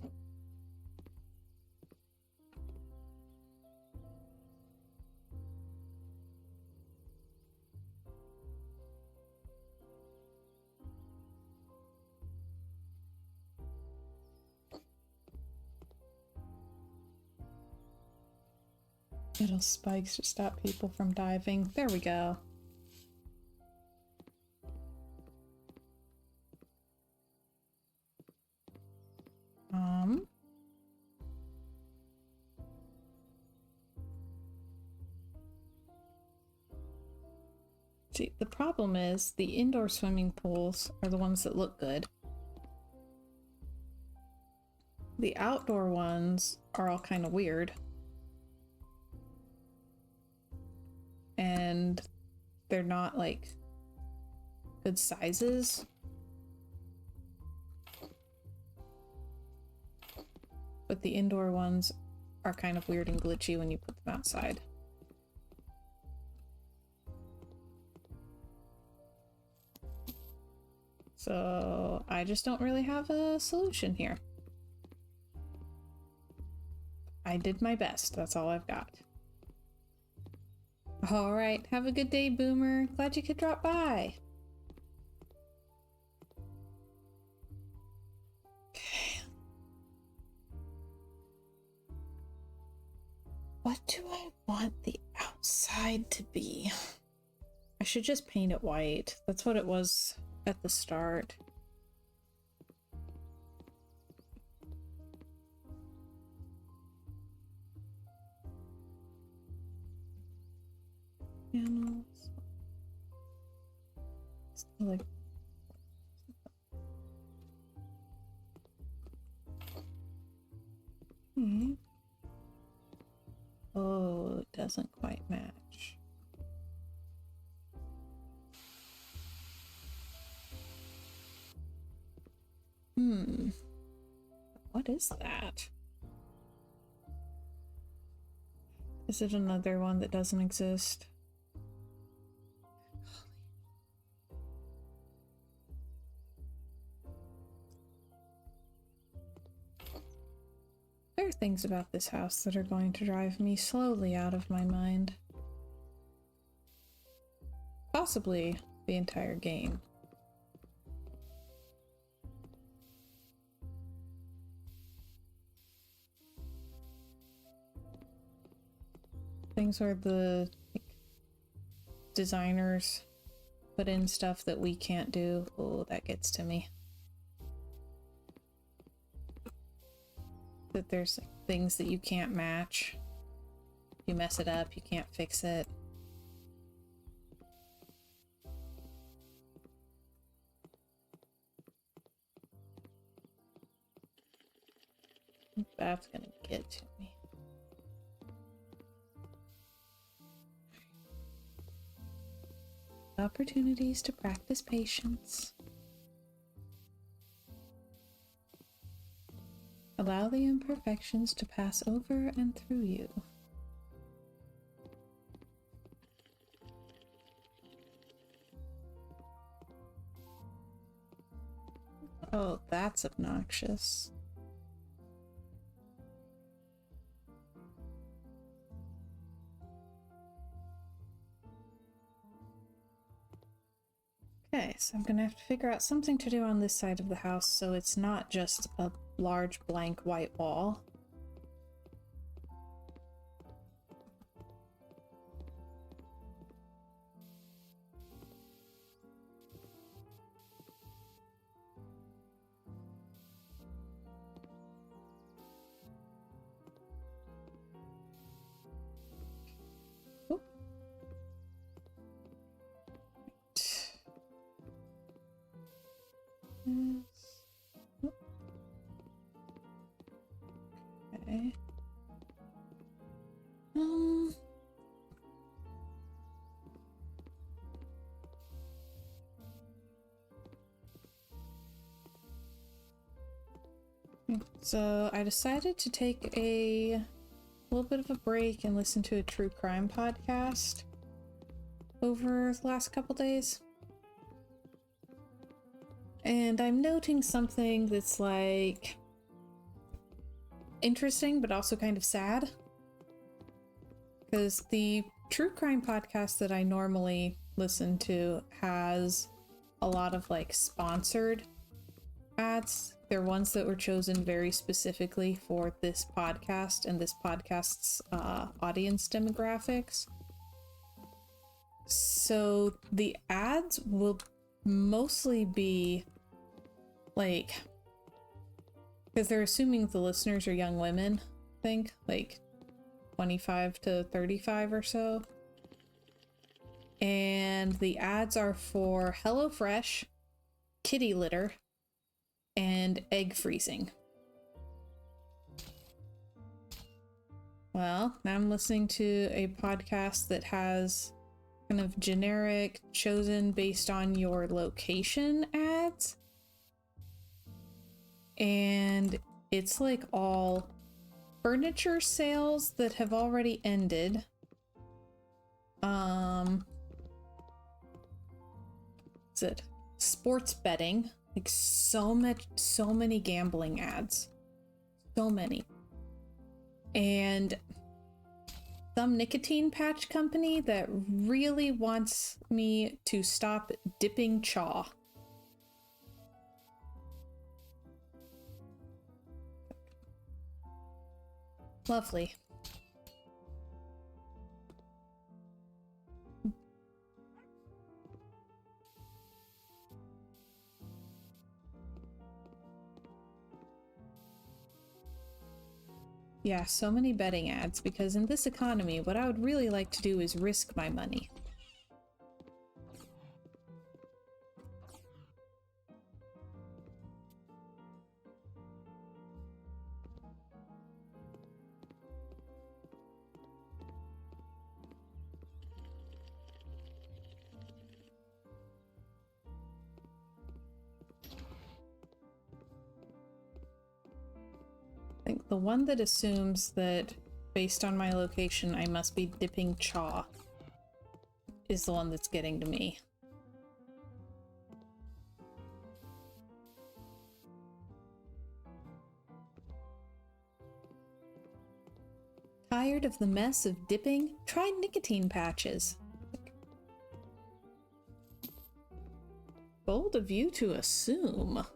Little spikes to stop people from diving. There we go. See, the problem is the indoor swimming pools are the ones that look good. The outdoor ones are all kind of weird. And they're not like good sizes. But the indoor ones are kind of weird and glitchy when you put them outside. So I just don't really have a solution here. I did my best. That's all I've got. All right. Have a good day, Boomer. Glad you could drop by. Okay. What do I want the outside to be? I should just paint it white. That's what it was at the start. Panels. Like oh, it doesn't quite match. What is that? Is it another one that doesn't exist? There are things about this house that are going to drive me slowly out of my mind. Possibly the entire game. Things where the designers put in stuff that we can't do. Oh, that gets to me. That there's like, things that you can't match. You mess it up, you can't fix it. That's gonna get to me. Opportunities to practice patience. Allow the imperfections to pass over and through you. Oh, that's obnoxious. Okay, so I'm gonna have to figure out something to do on this side of the house so it's not just a large blank white wall. Oop. Oop. Okay. So I decided to take a little bit of a break and listen to a true crime podcast over the last couple days. And I'm noting something that's like interesting, but also kind of sad. Because the true crime podcast that I normally listen to has a lot of like sponsored ads. They're ones that were chosen very specifically for this podcast and this podcast's audience demographics. So the ads will mostly be like, because they're assuming the listeners are young women, I think, like 25 to 35 or so. And the ads are for HelloFresh, kitty litter, and egg freezing. Well, now I'm listening to a podcast that has kind of generic, chosen based on your location ads. And it's like all furniture sales that have already ended. Is it sports betting? Like so many gambling ads. So many. And some nicotine patch company that really wants me to stop dipping chaw. Lovely. Yeah, so many betting ads, because in this economy, what I would really like to do is risk my money. I think the one that assumes that based on my location I must be dipping chaw is the one that's getting to me. Tired of the mess of dipping? Try nicotine patches. Bold of you to assume.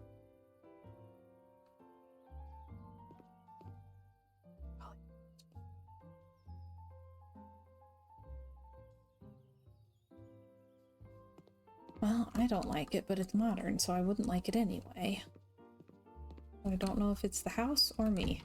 Well, I don't like it, but it's modern, so I wouldn't like it anyway. I don't know if it's the house or me.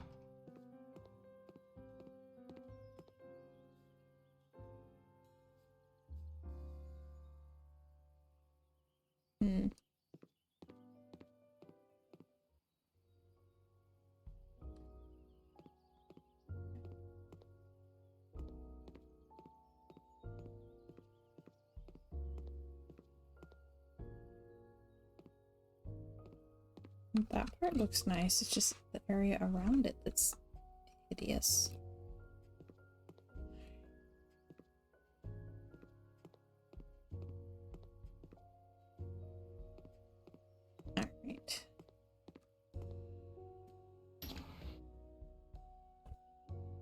That part looks nice, it's just the area around it that's hideous. Alright.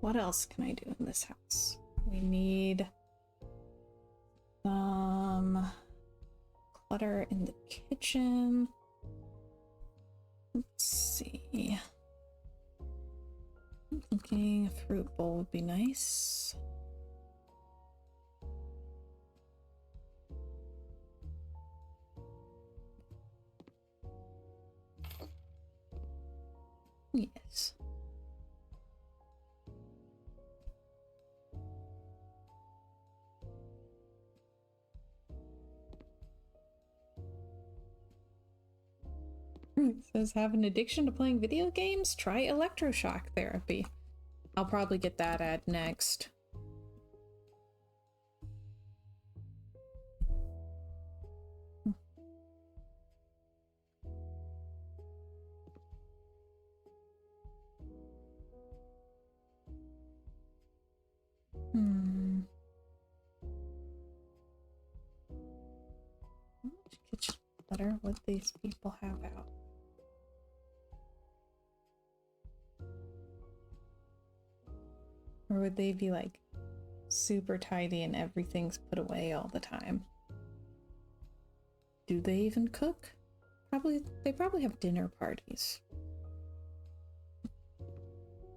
What else can I do in this house? We need some clutter in the kitchen. Let's see. I'm thinking a fruit bowl would be nice. Yes. It says, have an addiction to playing video games? Try electroshock therapy. I'll probably get that ad next. Kitchen. better. What these people have out. Or would they be like super tidy and everything's put away all the time? Do they even cook? Probably, they probably have dinner parties.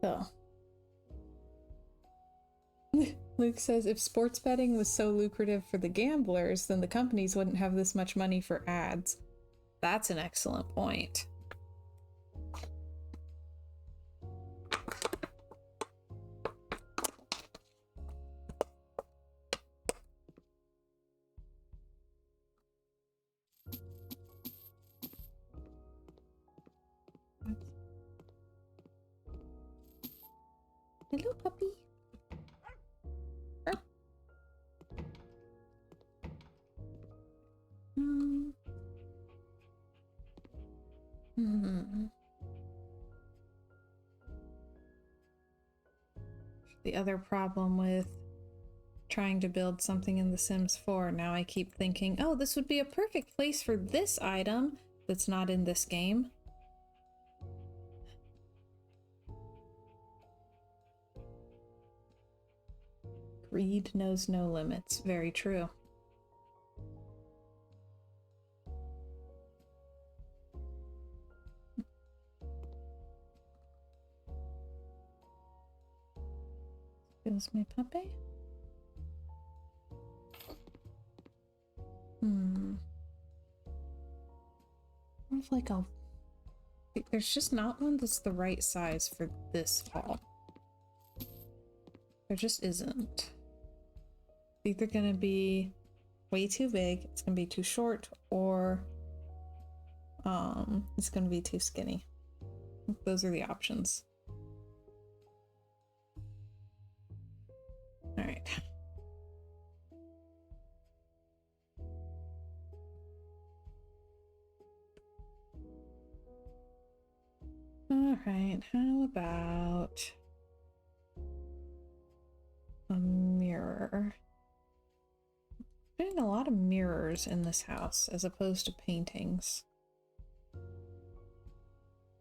So. Luke says, if sports betting was so lucrative for the gamblers, then the companies wouldn't have this much money for ads. That's an excellent point. Hello, puppy. The other problem with trying to build something in The Sims 4, now I keep thinking, oh, this would be a perfect place for this item that's not in this game. Greed knows no limits. Very true. Feels my puppy. Like there's just not one that's the right size for this hall. There just isn't. It's either gonna be way too big, it's gonna be too short, or it's gonna be too skinny. Those are the options. All right. All right, how about a mirror? Putting a lot of mirrors in this house as opposed to paintings.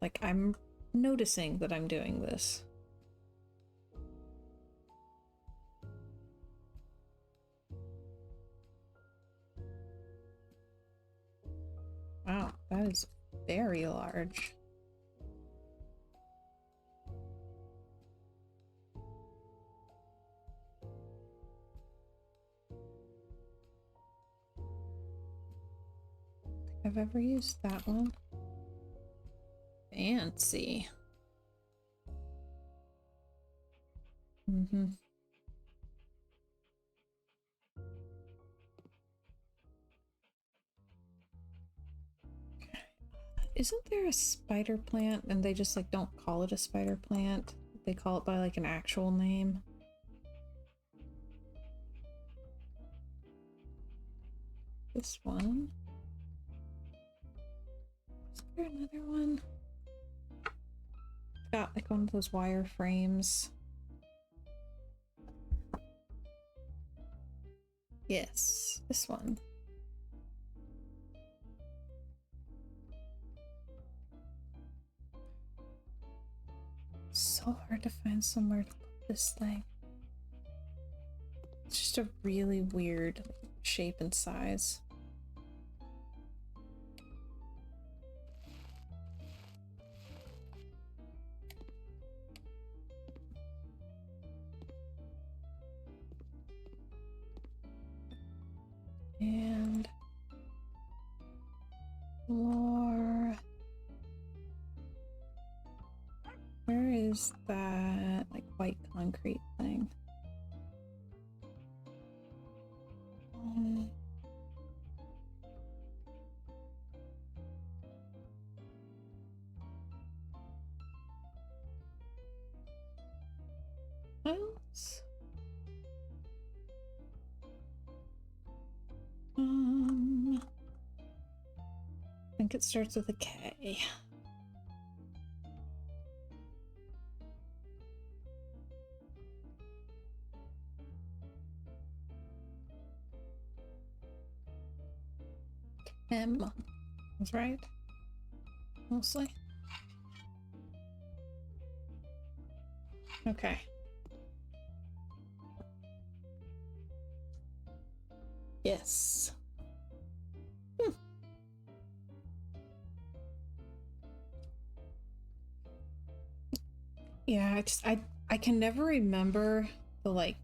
Like, I'm noticing that I'm doing this. Wow, that is very large. I've ever used that one. Fancy. Isn't there a spider plant and they just like don't call it a spider plant? They call it by like an actual name. This one. Is there another one? It's got like one of those wire frames. Yes, this one. So hard to find somewhere to put this thing. It's just a really weird shape and size. And more. Where is that like white concrete thing? Tiles? I think it starts with a K. M. That's right. Mostly. Okay. Yes. Yeah, I can never remember the like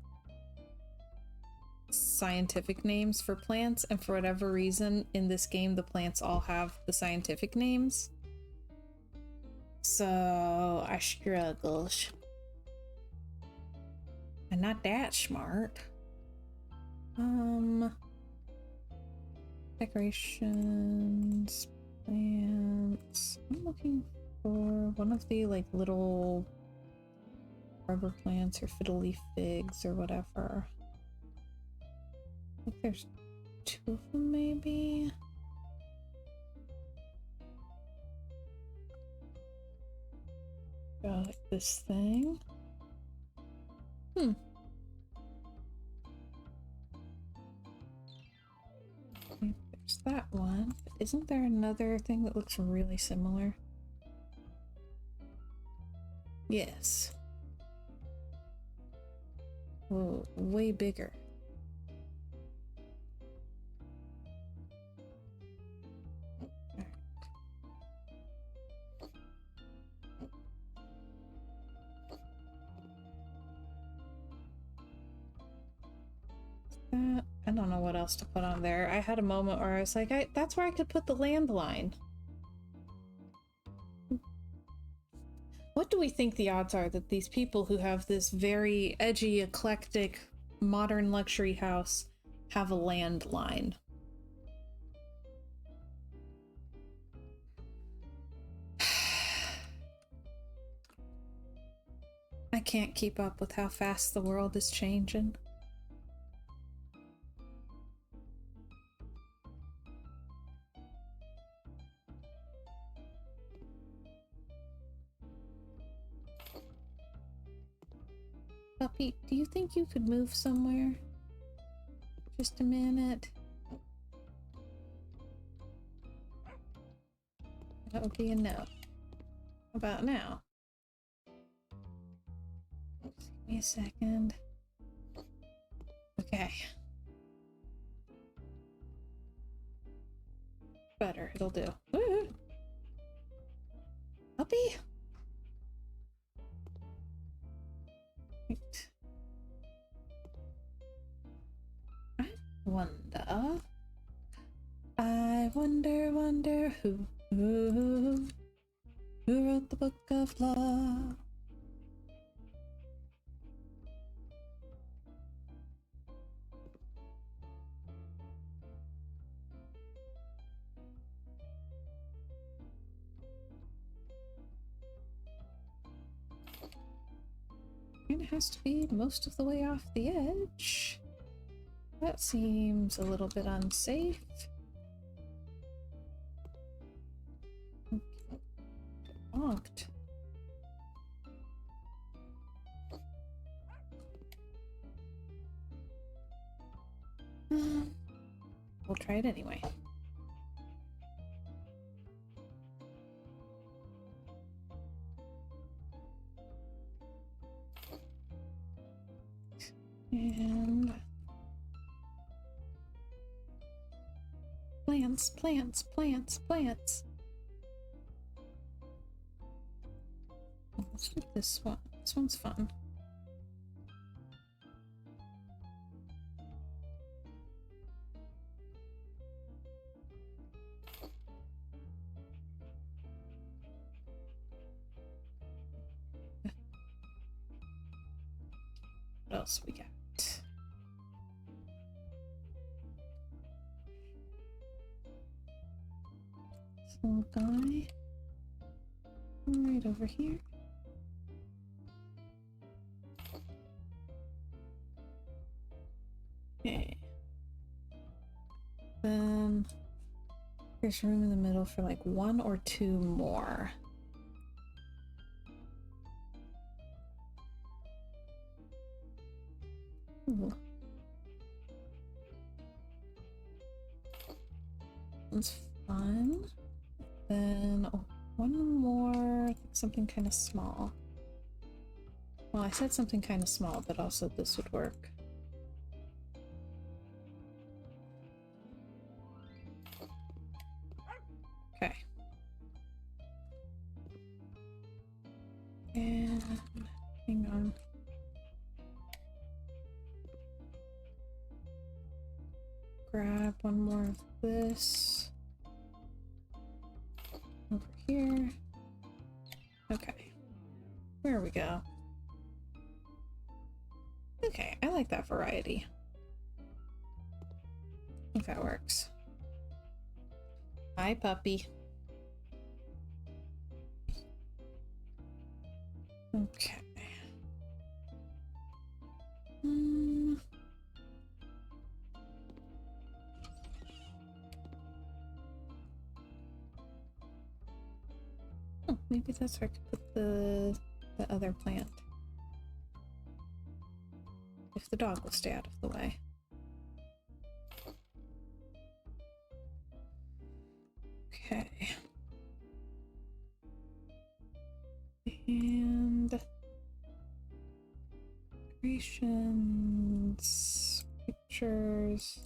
scientific names for plants, and for whatever reason in this game the plants all have the scientific names. So I struggle. I'm not that smart. Decorations, plants. I'm looking for one of the like little rubber plants or fiddle leaf figs or whatever. I think there's 2 of them maybe. Got like this thing. There's that one. But isn't there another thing that looks really similar? Yes. Whoa, way bigger. I don't know what else to put on there. I had a moment where I was like, that's where I could put the landline. What do we think the odds are that these people who have this very edgy, eclectic, modern luxury house have a landline? I can't keep up with how fast the world is changing. Puppy, do you think you could move somewhere? Just a minute. That would be a no. How about now? Just give me a second. Okay. Better, it'll do. Woo! Puppy? Right. I wonder who wrote the book of law? It has to be most of the way off the edge. That seems a little bit unsafe. Locked. We'll try it anyway. And plants, plants, plants, plants. Let's do this one. This one's fun. What else we got? This little guy. Right over here. Okay. Then there's room in the middle for like 1 or 2 more. Ooh. That's fun. Then one more, I think something kind of small. Well, I said something kind of small, but also this would work. Okay. And hang on. Grab one more of this. Over here. Okay. There we go. Okay, I like that variety. I think that works. Hi, puppy. Okay. Oh, maybe that's where I could put the other plant. If the dog will stay out of the way. Okay. And creations, pictures.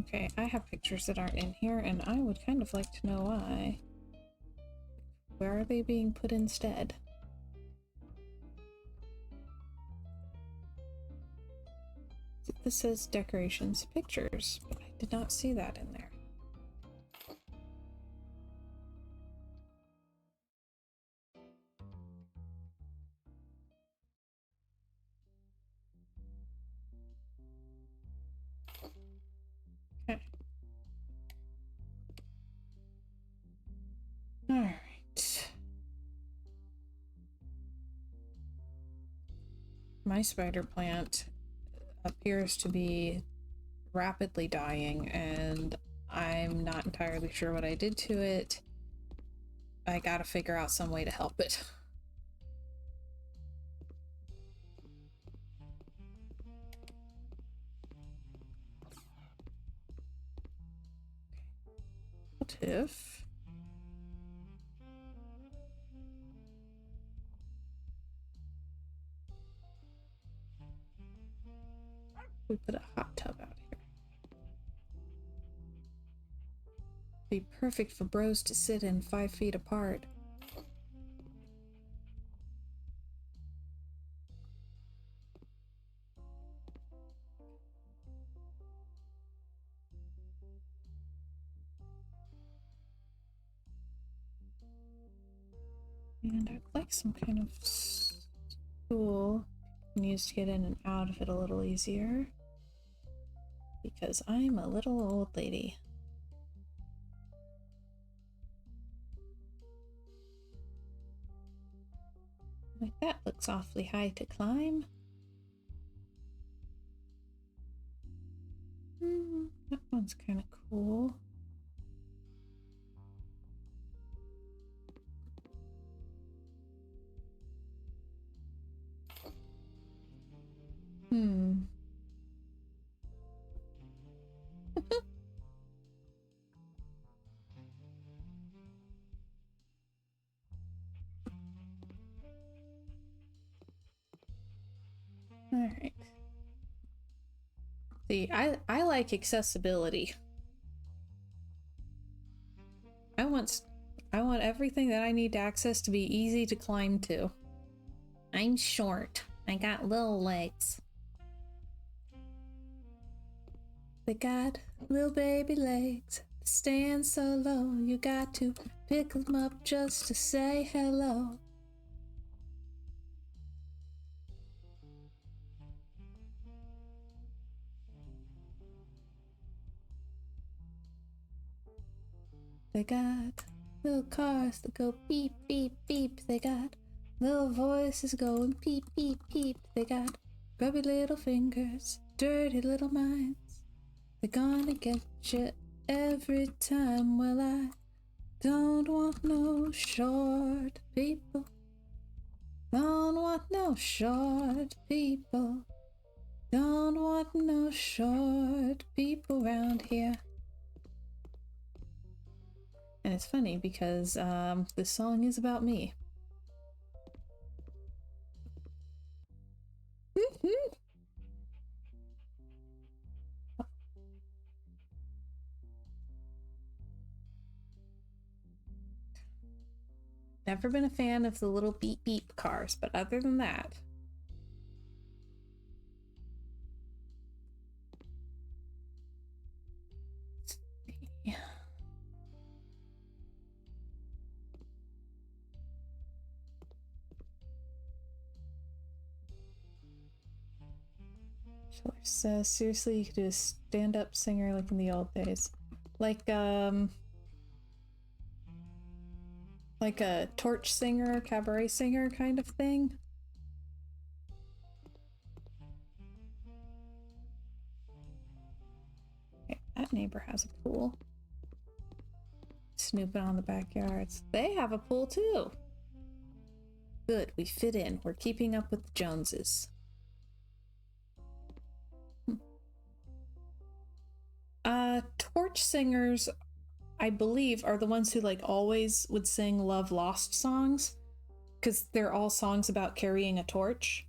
Okay, I have pictures that aren't in here, and I would kind of like to know why. Where are they being put instead? This says decorations, pictures, but I did not see that in there. Okay. All right. My spider plant appears to be rapidly dying, and I'm not entirely sure what I did to it. I gotta figure out some way to help it. What if we put a hot tub out here? Be perfect for bros to sit in 5 feet apart. And I'd like some kind of stool you can use to get in and out of it a little easier. Because I'm a little old lady. Like that looks awfully high to climb. That one's kind of cool. Alright. See, I like accessibility. I want everything that I need to access to be easy to climb to. I'm short. I got little legs. They got little baby legs. They stand so low. You got to pick them up just to say hello. They got little cars that go beep, beep, beep. They got little voices going peep, peep, peep. They got grubby little fingers, dirty little minds. They're gonna get you every time. Well, I don't want no short people. Don't want no short people. Don't want no short people around here. And it's funny because this song is about me. Never been a fan of the little beep beep cars, but other than that. Yeah. Schiller says, seriously, you could do a stand-up singer like in the old days. Like a torch singer, cabaret singer kind of thing. Okay, that neighbor has a pool. Snooping on the backyards. They have a pool too. Good, we fit in. We're keeping up with the Joneses. Torch singers, I believe, are the ones who like always would sing Love Lost songs, because they're all songs about carrying a torch.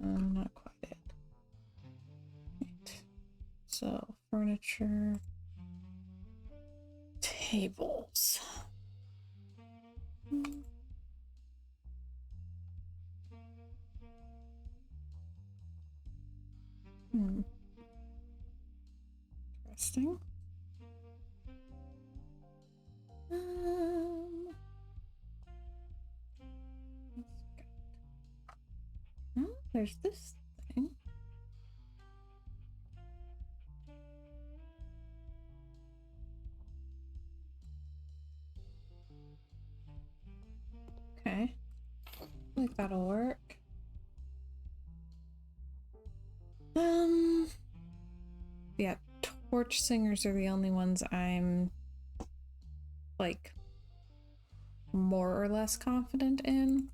Not quite it. Right. So, furniture, tables. Interesting. Oh, there's this thing. Okay. I think that'll work. Yeah, torch singers are the only ones I'm like more or less confident in.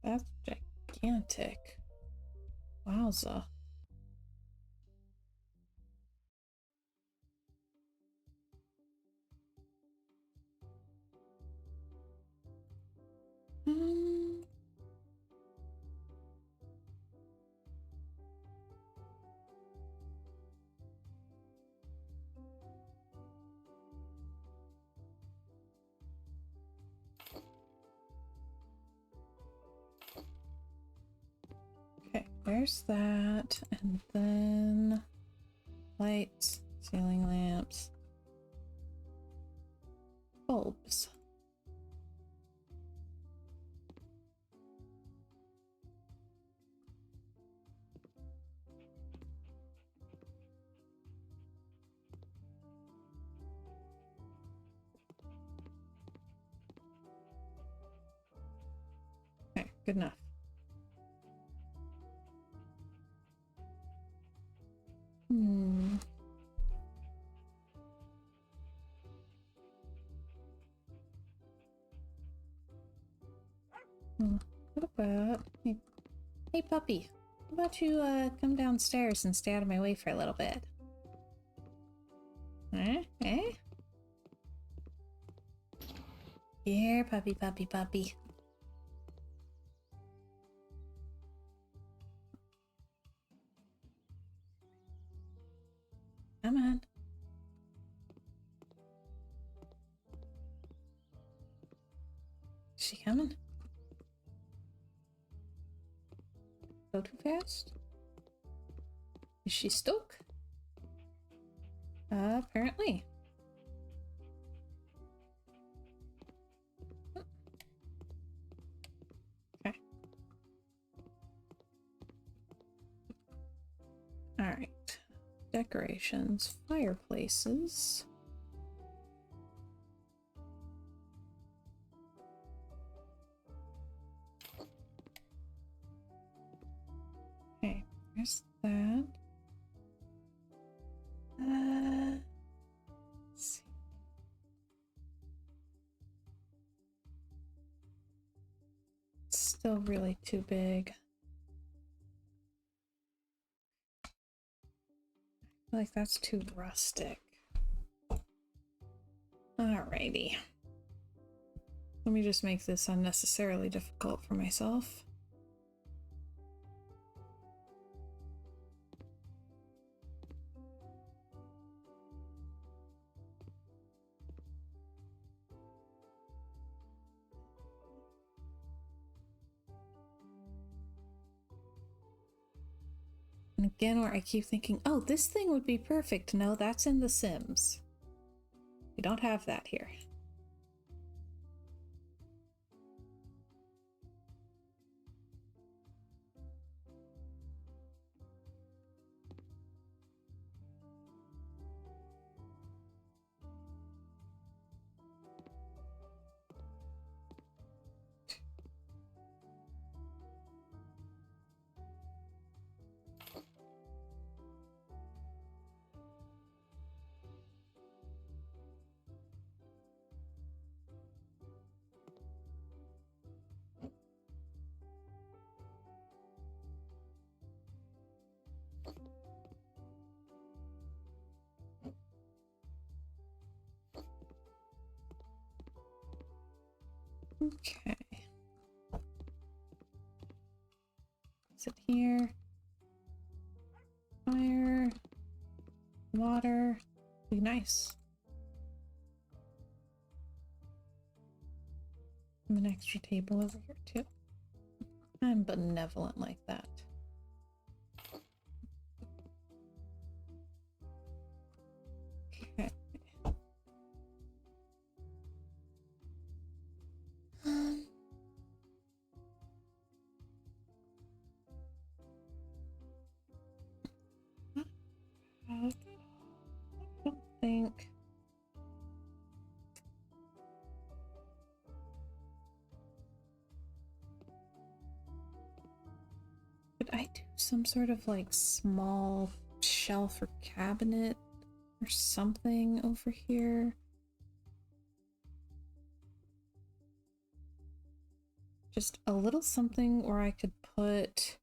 That's gigantic. Wowza. Okay, there's that, and then lights, ceiling lamps, bulbs. Okay, good enough. What about... Hey puppy, how about you come downstairs and stay out of my way for a little bit? Eh? Here, puppy, puppy, puppy. Come on. Is she coming? Go too fast? Is she stuck? Apparently. Okay. Alright. Decorations, fireplaces. Okay, there's that. Let's see. It's still really too big. I feel like that's too rustic. Alrighty. Let me just make this unnecessarily difficult for myself. And again, where I keep thinking, oh, this thing would be perfect. No, that's in The Sims. We don't have that here. Okay. Is it here? Fire. Water. Be nice. And an extra table over here too. I'm benevolent like that. Okay. I don't think. Could I do some sort of like small shelf or cabinet or something over here? Just a little something where I could put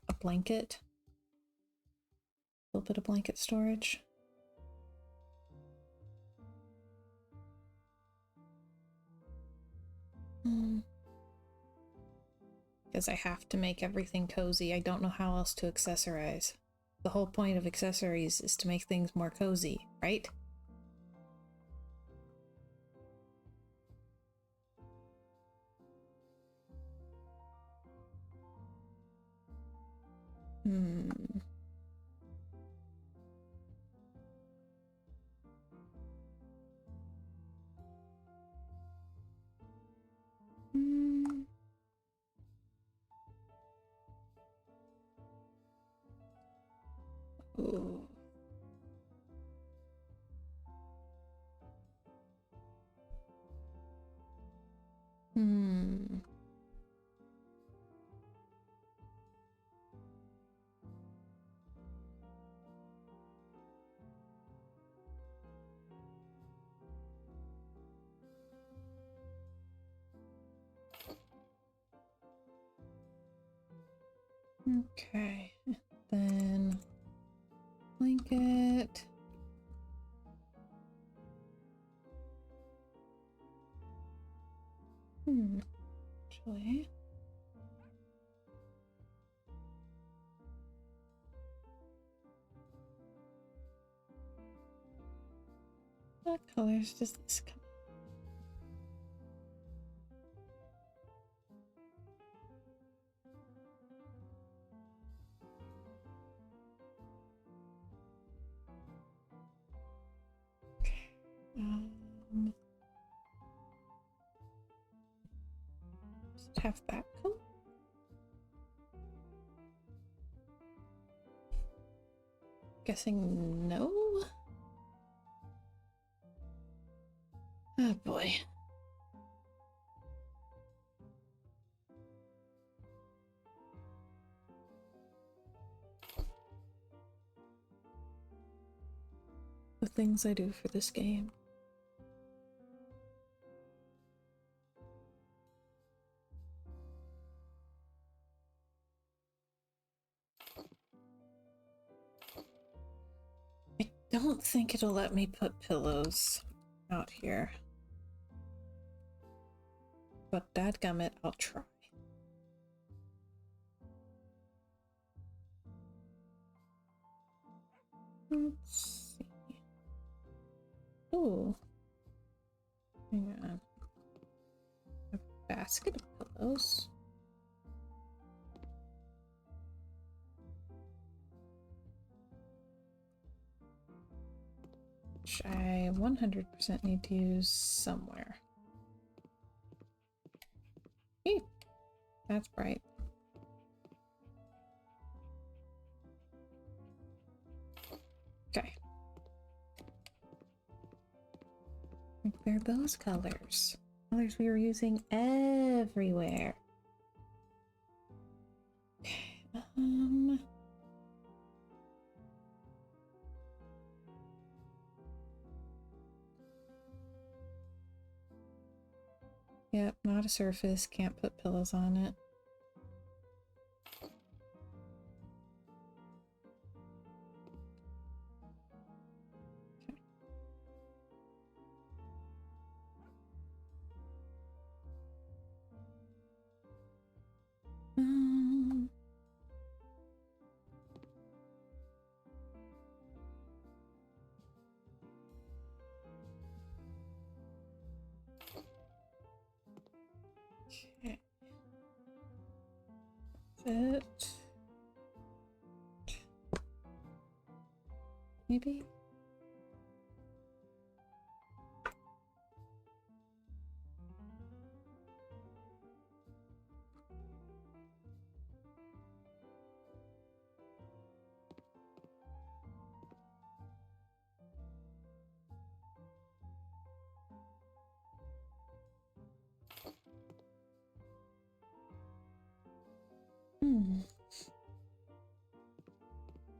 a blanket. A little bit of blanket storage. Because I have to make everything cozy. I don't know how else to accessorize. The whole point of accessories is to make things more cozy, right? Hmm. Ooh. Hmm. Okay. Then blanket. Actually. What colors does this come? Does it have that color? Guessing no. Oh boy. The things I do for this game. I don't think it'll let me put pillows out here. But dadgummit, I'll try. Let's see. Ooh. Hang on. A basket of pillows. Which I 100% need to use somewhere. Eee, that's bright. Okay. They're those colors. Colors we were using everywhere. Okay, Yep, not a surface, can't put pillows on it. Okay. Okay. Fit. Maybe?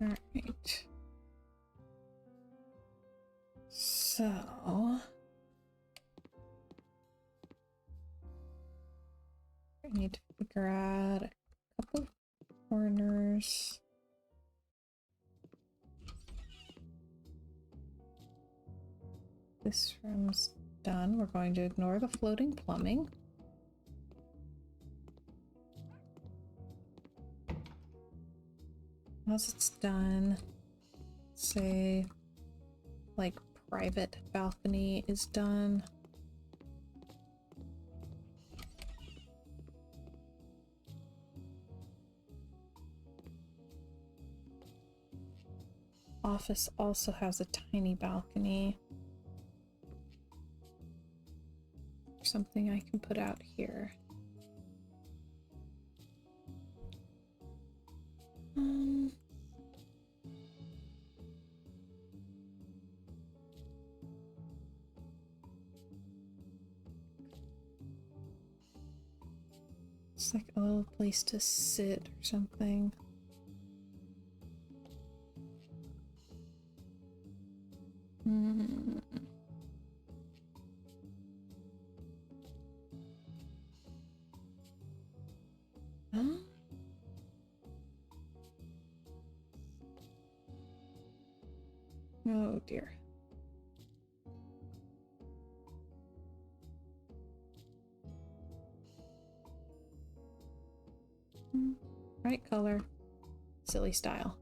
All right. So I need to figure out a couple corners. This room's done. We're going to ignore the floating plumbing. Once it's done, say like private balcony is done. Office also has a tiny balcony. Something I can put out here. It's like a little place to sit or something. Huh? Oh dear. Right color, silly style.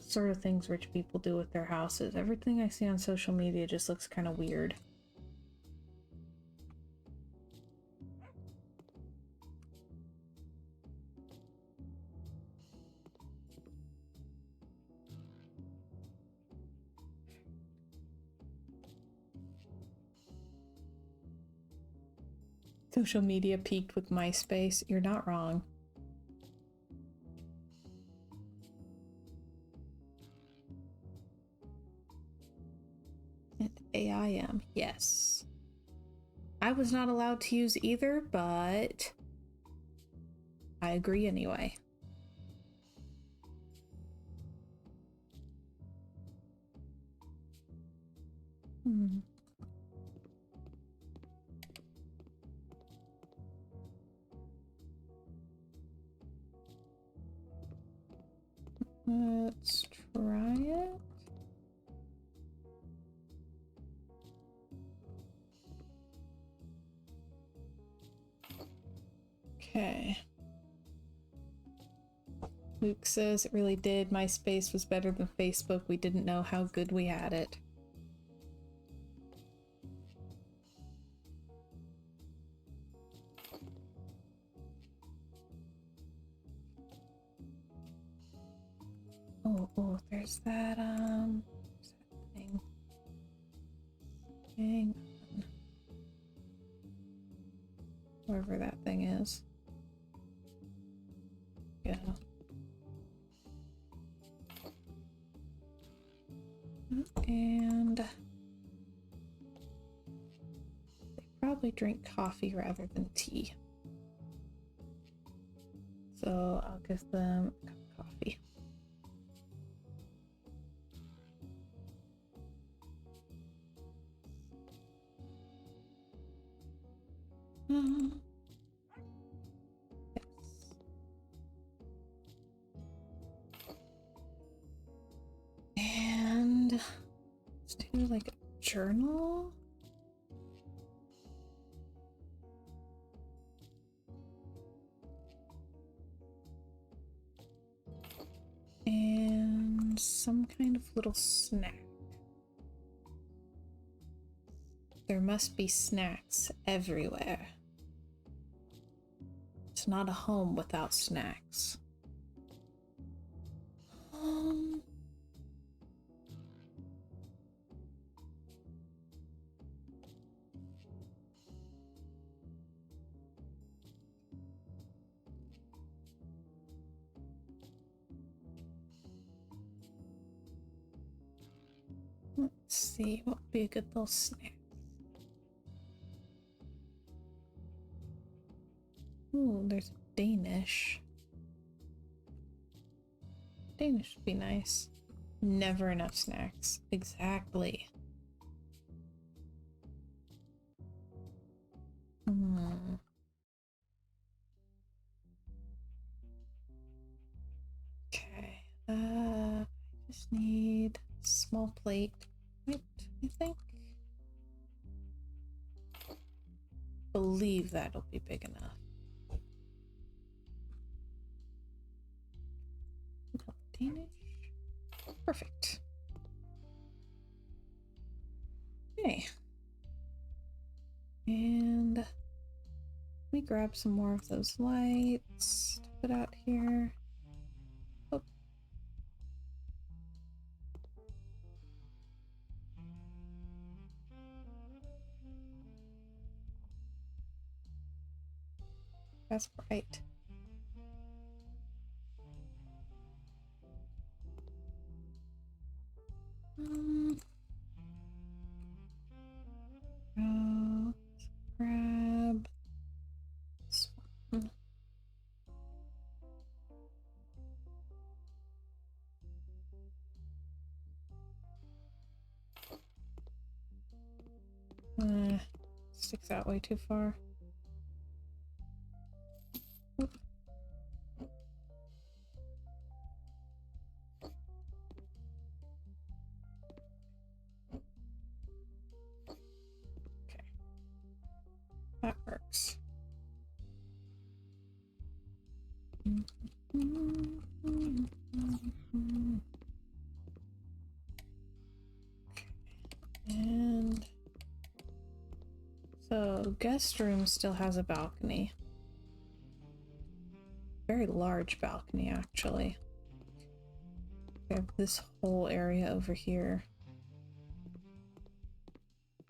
sort of things rich people do with their houses. Everything I see on social media just looks kind of weird. Social media peaked with MySpace. You're not wrong. And AIM, yes. I was not allowed to use either, but I agree anyway. Let's try it. Okay. Luke says it really did. MySpace was better than Facebook. We didn't know how good we had it. Oh, there's that, what's that thing? Hang on. Wherever that thing is. Yeah. And they probably drink coffee rather than tea. So I'll give them a cup of coffee. Yes. And let's do like a journal. And some kind of little snack. There must be snacks everywhere. It's not a home without snacks. Let's see, what would be a good little snack? Ooh, there's Danish. Danish would be nice. Never enough snacks. Exactly. Okay. I just need a small plate. Right, I think. Believe that'll be big enough. Danish. Perfect. Okay. And let me grab some more of those lights to put out here. Oh. That's bright. Grab this one. Sticks out way too far. Oop. Okay. That works. So guest room still has a balcony. Very large balcony, actually. We have this whole area over here.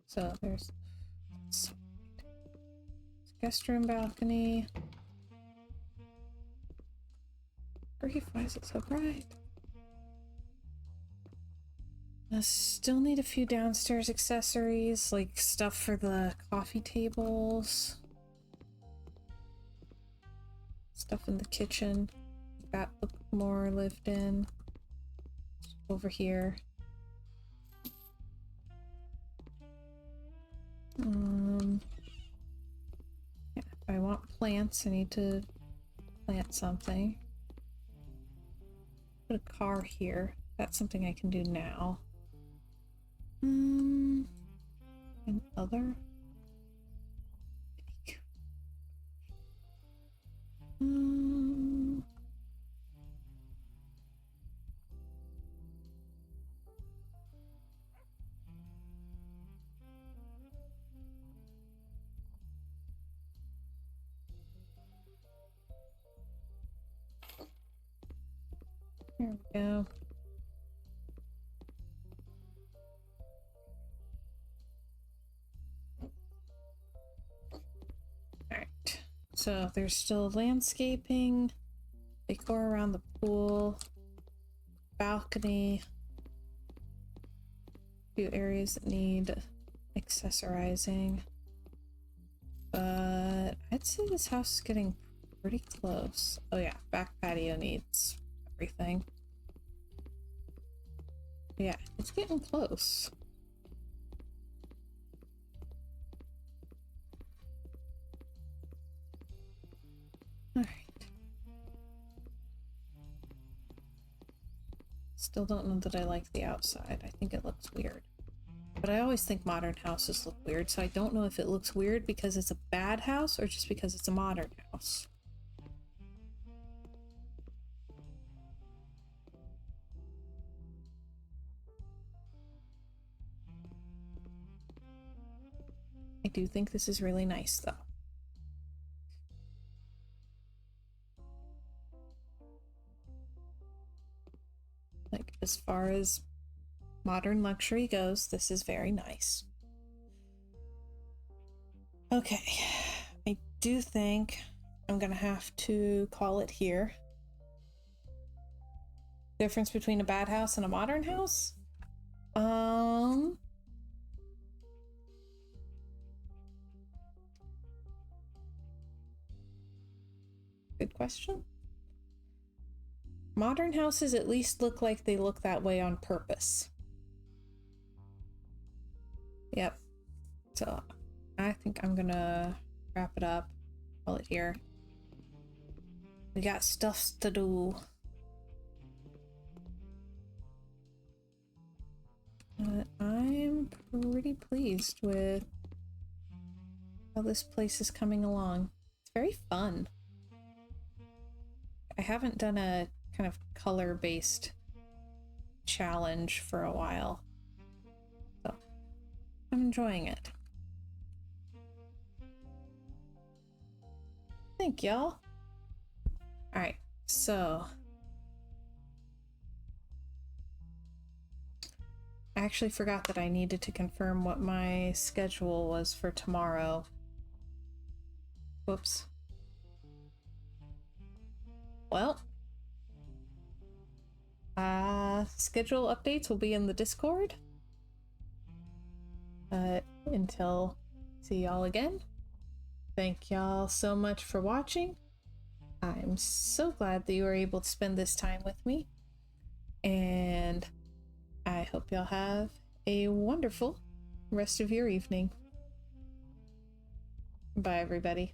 So there's guest room balcony. Grief, why is it so bright? I still need a few downstairs accessories, like stuff for the coffee tables. Stuff in the kitchen. That look more lived in. Over here. Yeah, if I want plants, I need to plant something. Put a car here. That's something I can do now. And other. There we go. Alright, so there's still landscaping, decor around the pool, balcony, a few areas that need accessorizing. But I'd say this house is getting pretty close. Oh yeah, back patio needs everything. Yeah, it's getting close. Alright. Still don't know that I like the outside. I think it looks weird. But I always think modern houses look weird, so I don't know if it looks weird because it's a bad house or just because it's a modern house. I do think this is really nice, though. Like, as far as modern luxury goes, this is very nice. Okay, I do think I'm gonna have to call it here. Difference between a bad house and a modern house? Good question. Modern houses at least look like they look that way on purpose. Yep. So I think I'm gonna wrap it up. Call it here. We got stuff to do. I'm pretty pleased with how this place is coming along. It's very fun. I haven't done a kind of color-based challenge for a while, so I'm enjoying it. Thank y'all. Alright, so I actually forgot that I needed to confirm what my schedule was for tomorrow. Whoops. Well, schedule updates will be in the Discord. Until see y'all again, thank y'all so much for watching. I'm so glad that you were able to spend this time with me, and I hope y'all have a wonderful rest of your evening. Bye, everybody.